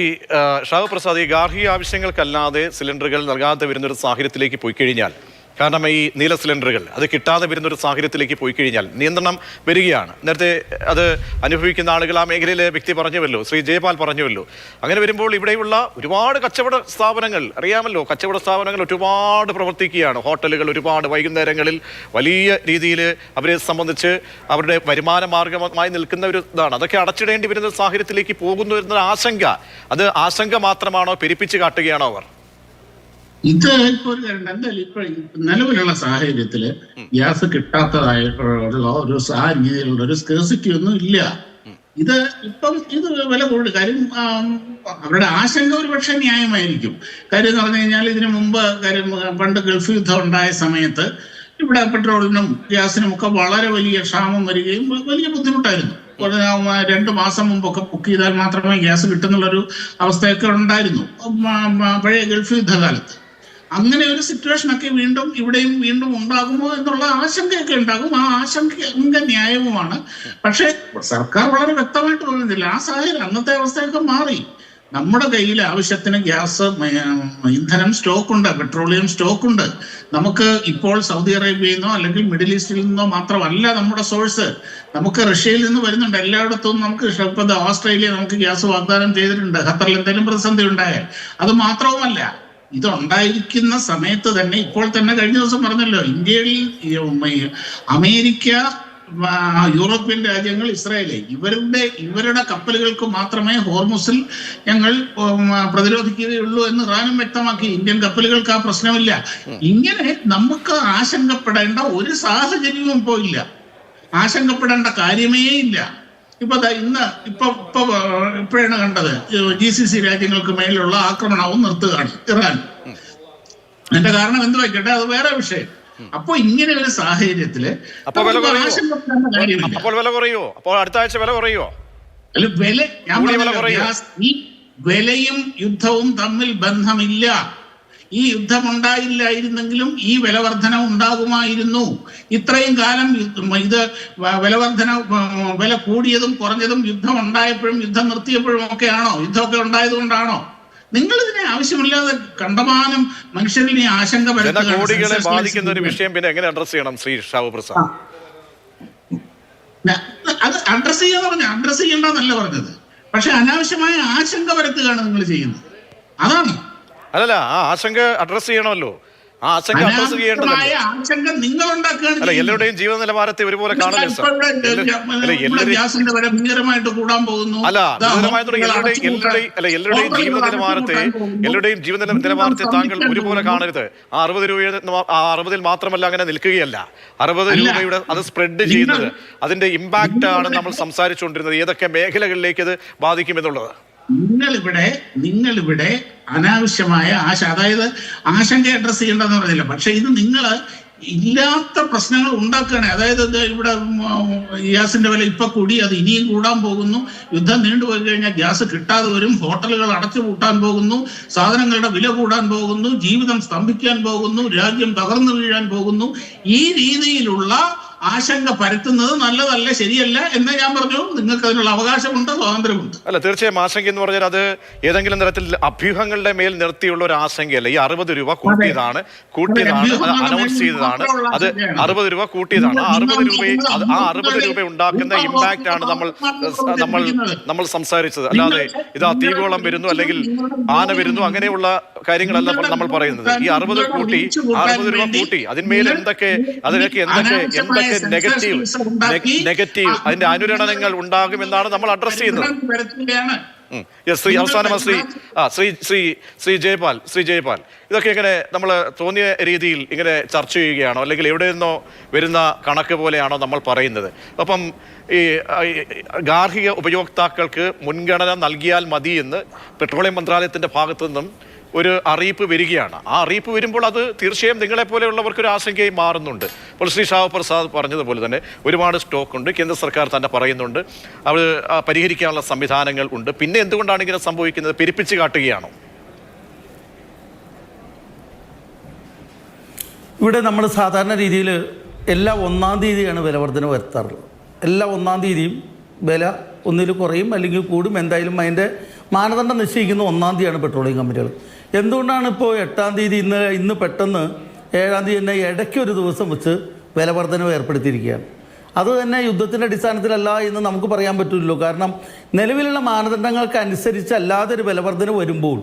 ഷാബു പ്രസാദ്, ഈ ഗാർഹിക ആവശ്യങ്ങൾക്കല്ലാതെ സിലിണ്ടറുകൾ നൽകാതെ വരുന്നൊരു സാഹചര്യത്തിലേക്ക് പോയി കഴിഞ്ഞാൽ, കാരണം ഈ നീല സിലിണ്ടറുകൾ അത് കിട്ടാതെ വരുന്നൊരു സാഹചര്യത്തിലേക്ക് പോയി കഴിഞ്ഞാൽ നിയന്ത്രണം വരികയാണ്. നേരത്തെ അത് അനുഭവിക്കുന്ന ആളുകൾ ആ മേഖലയിലെ വ്യക്തി പറഞ്ഞുവല്ലോ, ശ്രീ ജയപാൽ പറഞ്ഞുവല്ലോ. അങ്ങനെ വരുമ്പോൾ ഇവിടെയുള്ള ഒരുപാട് കച്ചവട സ്ഥാപനങ്ങൾ അറിയാമല്ലോ, കച്ചവട സ്ഥാപനങ്ങൾ ഒരുപാട് പ്രവർത്തിക്കുകയാണ്. ഹോട്ടലുകൾ ഒരുപാട് വൈകുന്നേരങ്ങളിൽ വലിയ രീതിയിൽ അവരെ സംബന്ധിച്ച് അവരുടെ വരുമാന മാർഗമായി നിൽക്കുന്ന ഒരു ഇതാണ്. അതൊക്കെ അടച്ചിടേണ്ടി വരുന്ന സാഹചര്യത്തിലേക്ക് പോകുന്നു വരുന്ന ആശങ്ക, അത് ആശങ്ക മാത്രമാണോ, പെരുപ്പിച്ച് കാട്ടുകയാണോ അവർ? ഇത് ഇപ്പൊ എന്തായാലും ഇപ്പൊ നിലവിലുള്ള സാഹചര്യത്തില് ഗ്യാസ് കിട്ടാത്തതായിട്ടുള്ള ഒരു രീതിയിലുള്ള ഒരു സ്കേഴ്സിറ്റി ഒന്നും ഇല്ല. ഇത് വില കൂടുതൽ. കാര്യം അവരുടെ ആശങ്ക ഒരുപക്ഷെ ന്യായമായിരിക്കും. കാര്യം എന്ന് പറഞ്ഞു കഴിഞ്ഞാൽ ഇതിനു മുമ്പ് പണ്ട് ഗൾഫ് യുദ്ധം ഉണ്ടായ സമയത്ത് ഇവിടെ പെട്രോളിനും ഗ്യാസിനും ഒക്കെ വളരെ വലിയ ക്ഷാമം വരികയും വലിയ ബുദ്ധിമുട്ടായിരുന്നു. 2 മാസം മുമ്പൊക്കെ ബുക്ക് ചെയ്താൽ മാത്രമേ ഗ്യാസ് കിട്ടുന്നുള്ളൊരു അവസ്ഥയൊക്കെ ഉണ്ടായിരുന്നു പഴയ ഗൾഫ് യുദ്ധകാലത്ത്. അങ്ങനെ ഒരു സിറ്റുവേഷനൊക്കെ ഇവിടെയും വീണ്ടും ഉണ്ടാകുമോ എന്നുള്ള ആശങ്കയൊക്കെ ഉണ്ടാകും. ആ ആശങ്ക ന്യായവുമാണ്. പക്ഷേ സർക്കാർ വളരെ വ്യക്തമായിട്ട് പറയുന്നില്ല. ആ സാഹചര്യം അന്നത്തെ അവസ്ഥയൊക്കെ മാറി. നമ്മുടെ കയ്യിൽ ആവശ്യത്തിന് ഗ്യാസ്, ഇന്ധനം സ്റ്റോക്കുണ്ട്, പെട്രോളിയം സ്റ്റോക്കുണ്ട്. നമുക്ക് ഇപ്പോൾ സൗദി അറേബ്യയിൽ നിന്നോ അല്ലെങ്കിൽ മിഡിൽ ഈസ്റ്റിൽ നിന്നോ മാത്രമല്ല നമ്മുടെ സോഴ്സ്. നമുക്ക് റഷ്യയിൽ നിന്ന് വരുന്നുണ്ട്. എല്ലായിടത്തും നമുക്ക് ഇപ്പൊ ഓസ്ട്രേലിയ നമുക്ക് ഗ്യാസ് വാഗ്ദാനം ചെയ്തിട്ടുണ്ട്. ഖത്തറിൽ എന്തെങ്കിലും പ്രതിസന്ധി ഉണ്ടായാൽ. അത് മാത്രവുമല്ല, ഇതുണ്ടായിരിക്കുന്ന സമയത്ത് തന്നെ ഇപ്പോൾ തന്നെ കഴിഞ്ഞ ദിവസം പറഞ്ഞല്ലോ, ഇന്ത്യയിൽ അമേരിക്ക, യൂറോപ്യൻ രാജ്യങ്ങൾ, ഇസ്രായേൽ ഇവരുടെ കപ്പലുകൾക്ക് മാത്രമേ ഹോർമുസിൽ ഞങ്ങൾ പ്രതിരോധിക്കുകയുള്ളൂ എന്ന് ഇറാനും വ്യക്തമാക്കി. ഇന്ത്യൻ കപ്പലുകൾക്ക് ആ പ്രശ്നമില്ല. ഇങ്ങനെ നമുക്ക് ആശങ്കപ്പെടേണ്ട ഒരു സാഹചര്യവും ഇപ്പോൾ ഇല്ല. ആശങ്കപ്പെടേണ്ട കാര്യമേ ഇല്ല. ഇപ്പോഴാണ് കണ്ടത് GCC രാജ്യങ്ങൾക്ക് മേലുള്ള ആക്രമണവും നിർത്തുകയാണ് ഇറാൻ. അതിന്റെ കാരണം എന്ത് വയ്ക്കട്ടെ, അത് വേറെ വിഷയം. അപ്പൊ ഇങ്ങനെ ഒരു സാഹചര്യത്തില് വിലയും യുദ്ധവും തമ്മിൽ ബന്ധമില്ല. ഈ യുദ്ധമുണ്ടായില്ലായിരുന്നെങ്കിലും ഈ വിലവർധന ഉണ്ടാകുമായിരുന്നു. ഇത്രയും കാലം ഇത് വില കൂടിയതും കുറഞ്ഞതും യുദ്ധം ഉണ്ടായപ്പോഴും യുദ്ധം നിർത്തിയപ്പോഴും ഒക്കെയാണോ? യുദ്ധമൊക്കെ ഉണ്ടായത് കൊണ്ടാണോ? നിങ്ങൾ ഇതിനെ ആവശ്യമില്ലാതെ കണ്ടമാനം മനുഷ്യരിനെ ആശങ്ക കോടികളെ ബാധിക്കുന്ന ഒരു വിഷയം പിന്നെ എങ്ങനെ അഡ്രസ് ചെയ്യണം ശ്രീ ഷാവു പ്രസാദ്? അത് അഡ്രസ് ചെയ്യണ്ടെന്നല്ല പറഞ്ഞത്. പക്ഷെ അനാവശ്യമായ ആശങ്ക വരുത്തുകയാണ് നിങ്ങൾ ചെയ്യുന്നത്. അതാണ്. അല്ലല്ല, ആ ആശങ്ക അഡ്രസ് ചെയ്യണമല്ലോ. ആ ആശങ്ക അഡ്രസ് ചെയ്യേണ്ടതല്ല. നിങ്ങൾ അല്ല, എല്ലാവരുടെയും ജീവിത നിലവാരത്തെ ഒരുപോലെ കാണില്ല സാർ. ഗ്യാസിന്റെ വില ഭീകരമായിട്ട് കൂടാൻ പോകുന്നു. എല്ലാവരുടെയും ജീവിത നിലവാരത്തെ താങ്കൾ ഒരുപോലെ കാണരുത്. ആ 60 രൂപ 60 മാത്രമല്ല അങ്ങനെ നിൽക്കുകയല്ല. 60 രൂപയുടെ അത് സ്പ്രെഡ് ചെയ്യുന്നത്, അതിന്റെ ഇമ്പാക്റ്റ് ആണ് നമ്മൾ സംസാരിച്ചുകൊണ്ടിരുന്നത്. ഏതൊക്കെ മേഖലകളിലേക്ക് ഇത് ബാധിക്കുമെന്നുള്ളത്. നിങ്ങളിവിടെ അനാവശ്യമായ അതായത് ആശങ്ക അഡ്രസ് ചെയ്യേണ്ടെന്ന് പറഞ്ഞില്ല. പക്ഷെ ഇത് നിങ്ങൾ ഇല്ലാത്ത പ്രശ്നങ്ങൾ ഉണ്ടാക്കുകയാണ്. അതായത് ഇവിടെ ഗ്യാസിന്റെ വില ഇപ്പൊ കൂടി, അത് ഇനിയും കൂടാൻ പോകുന്നു. യുദ്ധം നീണ്ടുപോയി കഴിഞ്ഞാൽ ഗ്യാസ് കിട്ടാതെ വരും. ഹോട്ടലുകൾ അടച്ചുപൂട്ടാൻ പോകുന്നു. സാധനങ്ങളുടെ വില കൂടാൻ പോകുന്നു. ജീവിതം സ്തംഭിക്കാൻ പോകുന്നു. രാജ്യം തകർന്നു വീഴാൻ പോകുന്നു. ഈ രീതിയിലുള്ള ആശങ്ക പരത്തുന്നത് നല്ലതല്ല, ശരിയല്ല എന്ന് ഞാൻ പറഞ്ഞു. നിങ്ങൾക്ക് അതിനുള്ള അവകാശമുണ്ട്, സ്വാതന്ത്ര്യമുണ്ട്. അല്ല, തീർച്ചയായും ആശങ്ക എന്ന് പറഞ്ഞാൽ അത് ഏതെങ്കിലും തരത്തിൽ അഭ്യൂഹങ്ങളുടെ മേൽ നിർത്തിയുള്ള ഒരു ആശങ്കയല്ല. ഈ 60 രൂപ കൂട്ടിയതാണ്, അനൗൺസ് ചെയ്തതാണ്. അത് 60 രൂപ കൂട്ടിയതാണ്. ആ 60 രൂപ ഉണ്ടാക്കുന്ന ഇമ്പാക്റ്റ് ആണ് നമ്മൾ സംസാരിച്ചത്. അല്ലാതെ ഇതാ തീകോളം വരുന്നു അല്ലെങ്കിൽ ആന വരുന്നു അങ്ങനെയുള്ള കാര്യങ്ങളല്ല നമ്മൾ പറയുന്നത്. ഈ 60 രൂപ കൂട്ടി അതിന്മേൽ അതിലേക്ക് എന്തൊക്കെ നെഗറ്റീവ് അതിന്റെ അനുരണനങ്ങൾ ഉണ്ടാകുമെന്നാണ് നമ്മൾ അഡ്രസ് ചെയ്യുന്നത്. ശ്രീ ജയപാൽ ഇതൊക്കെ ഇങ്ങനെ നമ്മൾ തോന്നിയ രീതിയിൽ ഇങ്ങനെ ചർച്ച ചെയ്യുകയാണോ, അല്ലെങ്കിൽ എവിടെ നിന്നോ വരുന്ന കണക്ക് പോലെയാണോ നമ്മൾ പറയുന്നത്? അപ്പം ഈ ഗാർഹിക ഉപയോക്താക്കൾക്ക് മുൻഗണന നൽകിയാൽ മതി എന്ന് പെട്രോളിയം മന്ത്രാലയത്തിന്റെ ഭാഗത്തു നിന്നും ഒരു അറിയിപ്പ് വരികയാണ്. ആ അറിയിപ്പ് വരുമ്പോൾ അത് തീർച്ചയായും നിങ്ങളെപ്പോലെയുള്ളവർക്ക് ഒരു ആശങ്കയായി മാറുന്നുണ്ട്. അപ്പോൾ ശ്രീ ഷാവു പ്രസാദ് പറഞ്ഞതുപോലെ തന്നെ ഒരുപാട് സ്റ്റോക്ക് ഉണ്ട്. കേന്ദ്ര സർക്കാർ തന്നെ പറയുന്നുണ്ട് അത് പരിഹരിക്കാനുള്ള സംവിധാനങ്ങൾ ഉണ്ട്. പിന്നെ എന്തുകൊണ്ടാണ് ഇങ്ങനെ സംഭവിക്കുന്നത്? പെരുപ്പിച്ച് കാട്ടുകയാണോ? ഇവിടെ നമ്മൾ സാധാരണ രീതിയിൽ എല്ലാ 1-ാം തീയതിയാണ് വില വർധന വരുത്താറുള്ളത്. എല്ലാ 1-ാം തീയതിയും വില ഒന്നിൽ കുറയും അല്ലെങ്കിൽ കൂടും. എന്തായാലും അതിൻ്റെ മാനദണ്ഡം നിശ്ചയിക്കുന്ന 1-ാം തീയതിയാണ് പെട്രോളിയം കമ്പനികൾ. എന്തുകൊണ്ടാണ് ഇപ്പോൾ 8-ാം തീയതി ഇന്ന് പെട്ടെന്ന് 7-ാം തീയതി തന്നെ ഇടയ്ക്ക് ഒരു ദിവസം വെച്ച് വില വർധനവ് ഏർപ്പെടുത്തിയിരിക്കുകയാണ്? അത് തന്നെ യുദ്ധത്തിൻ്റെ അടിസ്ഥാനത്തിലല്ല എന്ന് നമുക്ക് പറയാൻ പറ്റില്ലല്ലോ. കാരണം നിലവിലുള്ള മാനദണ്ഡങ്ങൾക്ക് അനുസരിച്ചല്ലാതെ ഒരു വില വർധന വരുമ്പോൾ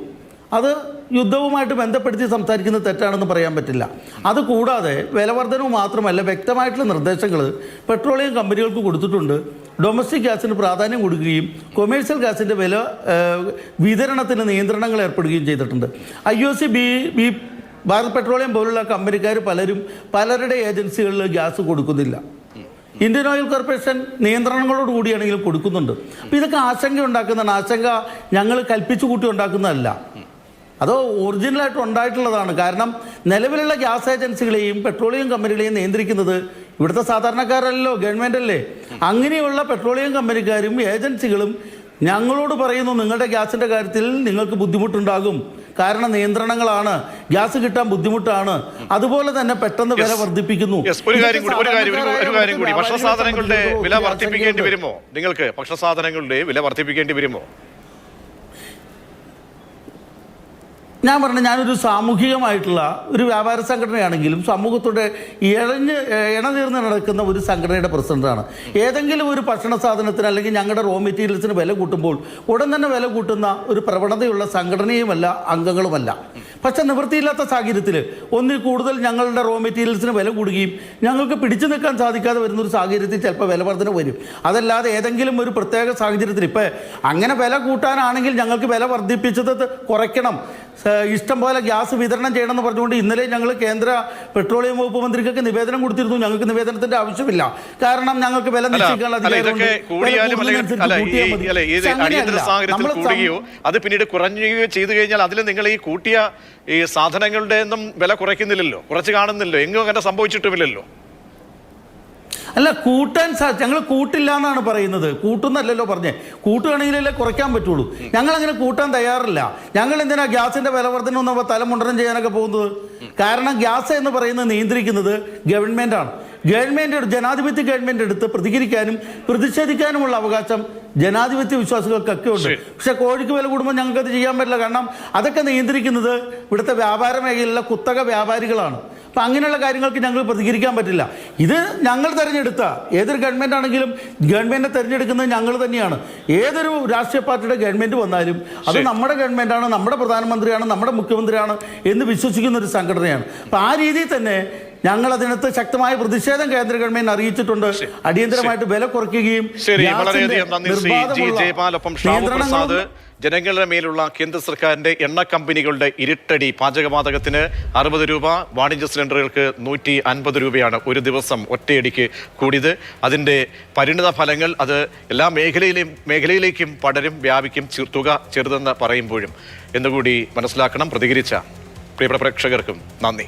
അത് യുദ്ധവുമായിട്ട് ബന്ധപ്പെടുത്തി സംസാരിക്കുന്നത് തെറ്റാണെന്ന് പറയാൻ പറ്റില്ല. അതുകൂടാതെ വിലവർധനവ് മാത്രമല്ല, വ്യക്തമായിട്ടുള്ള നിർദ്ദേശങ്ങൾ പെട്രോളിയം കമ്പനികൾക്ക് കൊടുത്തിട്ടുണ്ട്. ഡൊമസ്റ്റിക് ഗ്യാസിന് പ്രാധാന്യം കൊടുക്കുകയും കൊമേഴ്സ്യൽ ഗ്യാസിൻ്റെ വില വിതരണത്തിന് നിയന്ത്രണങ്ങൾ ഏർപ്പെടുകയും ചെയ്തിട്ടുണ്ട്. IOC, ഭാരത് പെട്രോളിയം പോലുള്ള കമ്പനിക്കാർ പലരുടെ ഏജൻസികളിൽ ഗ്യാസ് കൊടുക്കുന്നില്ല. ഇന്ത്യൻ ഓയിൽ കോർപ്പറേഷൻ നിയന്ത്രണങ്ങളോടുകൂടിയാണെങ്കിലും കൊടുക്കുന്നുണ്ട്. അപ്പോൾ ഇതൊക്കെ ആശങ്ക ഉണ്ടാക്കുന്നതാണ്. ആശങ്ക ഞങ്ങൾ കൽപ്പിച്ചു കൂട്ടി ഉണ്ടാക്കുന്നതല്ല, അത് ഒറിജിനലായിട്ട് ഉണ്ടായിട്ടുള്ളതാണ്. കാരണം നിലവിലുള്ള ഗ്യാസ് ഏജൻസികളെയും പെട്രോളിയം കമ്പനികളെയും നിയന്ത്രിക്കുന്നത് ഇവിടുത്തെ സാധാരണക്കാരല്ലോ, ഗവൺമെൻറ് അല്ലേ. അങ്ങനെയുള്ള പെട്രോളിയം കമ്പനിക്കാരും ഏജൻസികളും ഞങ്ങളോട് പറയുന്നു, നിങ്ങളുടെ ഗ്യാസിൻ്റെ കാര്യത്തിൽ നിങ്ങൾക്ക് ബുദ്ധിമുട്ടുണ്ടാകും, കാരണം നിയന്ത്രണങ്ങളാണ്, ഗ്യാസ് കിട്ടാൻ ബുദ്ധിമുട്ടാണ്, അതുപോലെ തന്നെ പെട്ടെന്ന് വില വർദ്ധിപ്പിക്കുന്നു. ഒരു കാര്യം കൂടി, ഭക്ഷണസാധനങ്ങളുടെ വില വർദ്ധിപ്പിക്കേണ്ടി വരുമോ നിങ്ങൾക്ക്? ഭക്ഷണസാധനങ്ങളുടെ വില വർദ്ധിപ്പിക്കേണ്ടി വരുമോ? ഞാൻ പറഞ്ഞ, ഞാനൊരു സാമൂഹികമായിട്ടുള്ള ഒരു വ്യാപാര സംഘടനയാണെങ്കിലും സമൂഹത്തോടെ ഇണതീർന്ന് നടക്കുന്ന ഒരു സംഘടനയുടെ പ്രസിഡന്റാണ്. ഏതെങ്കിലും ഒരു ഭക്ഷണ സാധനത്തിന് അല്ലെങ്കിൽ ഞങ്ങളുടെ റോ മെറ്റീരിയൽസിന് വില കൂട്ടുമ്പോൾ ഉടൻ തന്നെ വില കൂട്ടുന്ന ഒരു പ്രവണതയുള്ള സംഘടനയുമല്ല, അംഗങ്ങളുമല്ല. പക്ഷെ നിവൃത്തിയില്ലാത്ത സാഹചര്യത്തിൽ ഒന്നിൽ കൂടുതൽ ഞങ്ങളുടെ റോ മെറ്റീരിയൽസിന് വില കൂടുകയും ഞങ്ങൾക്ക് പിടിച്ചു നിൽക്കാൻ സാധിക്കാതെ വരുന്നൊരു സാഹചര്യത്തിൽ ചിലപ്പോൾ വില വർധന വരും. അതല്ലാതെ ഏതെങ്കിലും ഒരു പ്രത്യേക സാഹചര്യത്തിൽ ഇപ്പം അങ്ങനെ വില കൂട്ടാനാണെങ്കിൽ ഞങ്ങൾക്ക് വില വർദ്ധിപ്പിച്ചത് കുറയ്ക്കണം, ഇഷ്ടം പോലെ ഗ്യാസ് വിതരണം ചെയ്യണമെന്ന് പറഞ്ഞുകൊണ്ട് ഇന്നലെ ഞങ്ങൾ കേന്ദ്ര പെട്രോളിയം വകുപ്പ് മന്ത്രിക്കൊക്കെ നിവേദനം കൊടുത്തിരുന്നു. ഞങ്ങൾക്ക് നിവേദനത്തിന്റെ ആവശ്യമില്ല, കാരണം ഞങ്ങൾക്ക് വില നിശ്ചയിക്കാനുള്ള കൂടുകയോ അത് പിന്നീട് കുറഞ്ഞുകയോ ചെയ്തു കഴിഞ്ഞാൽ അതിൽ നിങ്ങൾ ഈ കൂട്ടിയ ഈ സാധനങ്ങളുടെ ഒന്നും വില കുറയ്ക്കുന്നില്ലല്ലോ, കുറച്ച് കാണുന്നില്ലോ, എങ്ങും അങ്ങനെ സംഭവിച്ചിട്ടുമില്ലല്ലോ. അല്ല, കൂട്ടാൻ ഞങ്ങൾ കൂട്ടില്ല എന്നാണ് പറയുന്നത്, കൂട്ടുന്നല്ലല്ലോ പറഞ്ഞേ. കൂട്ടുകയാണെങ്കിലല്ലേ കുറയ്ക്കാൻ പറ്റുള്ളൂ. ഞങ്ങളങ്ങനെ കൂട്ടാൻ തയ്യാറില്ല. ഞങ്ങൾ എന്തിനാ ഗ്യാസിന്റെ വില വർധന ഒന്നും തലമുണ്ടനം ചെയ്യാനൊക്കെ പോകുന്നത്? കാരണം ഗ്യാസ് എന്ന് പറയുന്നത് നിയന്ത്രിക്കുന്നത് ഗവൺമെന്റാണ്. ജനാധിപത്യ ഗവൺമെന്റ് എടുത്ത് പ്രതികരിക്കാനും പ്രതിഷേധിക്കാനുമുള്ള അവകാശം ജനാധിപത്യ വിശ്വാസികൾക്കൊക്കെ ഉണ്ട്. പക്ഷെ കോഴിക്ക് വില കൂടുമ്പോൾ ഞങ്ങൾക്കത് ചെയ്യാൻ പറ്റില്ല, കാരണം അതൊക്കെ നിയന്ത്രിക്കുന്നത് ഇവിടുത്തെ വ്യാപാര മേഖലയിലുള്ള കുത്തക വ്യാപാരികളാണ്. അപ്പം അങ്ങനെയുള്ള കാര്യങ്ങൾക്ക് ഞങ്ങൾ പ്രതികരിക്കാൻ പറ്റില്ല. ഇത് ഞങ്ങൾ തിരഞ്ഞെടുത്ത ഏതൊരു ഗവൺമെൻറ് ആണെങ്കിലും ഗവൺമെൻറ്റിനെ തിരഞ്ഞെടുക്കുന്നത് ഞങ്ങൾ തന്നെയാണ്. ഏതൊരു രാഷ്ട്രീയ പാർട്ടിയുടെ ഗവൺമെൻറ് വന്നാലും അത് നമ്മുടെ ഗവൺമെൻറ്റാണ്, നമ്മുടെ പ്രധാനമന്ത്രിയാണ്, നമ്മുടെ മുഖ്യമന്ത്രിയാണ് എന്ന് വിശ്വസിക്കുന്ന ഒരു സംഘടനയാണ്. അപ്പം ആ രീതിയിൽ തന്നെ ഞങ്ങൾ അതിനകത്ത് ശക്തമായ പ്രതിഷേധം കേന്ദ്ര ഗവൺമെന്റ് അറിയിച്ചിട്ടുണ്ട്. അടിയന്തരമായിട്ട് വില കുറയ്ക്കുകയും ജനങ്ങളുടെ മേലുള്ള കേന്ദ്ര സർക്കാരിന്റെ എണ്ണ കമ്പനികളുടെ ഇരുട്ടടി. പാചകവാതകത്തിന് 60 രൂപ, വാണിജ്യ സിലിണ്ടറുകൾക്ക് 150 രൂപയാണ് ഒരു ദിവസം ഒറ്റയടിക്ക് കൂടിയത്. അതിൻ്റെ പരിണിത ഫലങ്ങൾ അത് എല്ലാ മേഖലയിലേക്കും പടരും, വ്യാപിക്കും. തുക ചെറുതെന്ന് പറയുമ്പോഴും എന്നുകൂടി മനസ്സിലാക്കണം. പ്രതികരിച്ച പ്രിയപ്പെട്ട പ്രേക്ഷകർക്കും നന്ദി.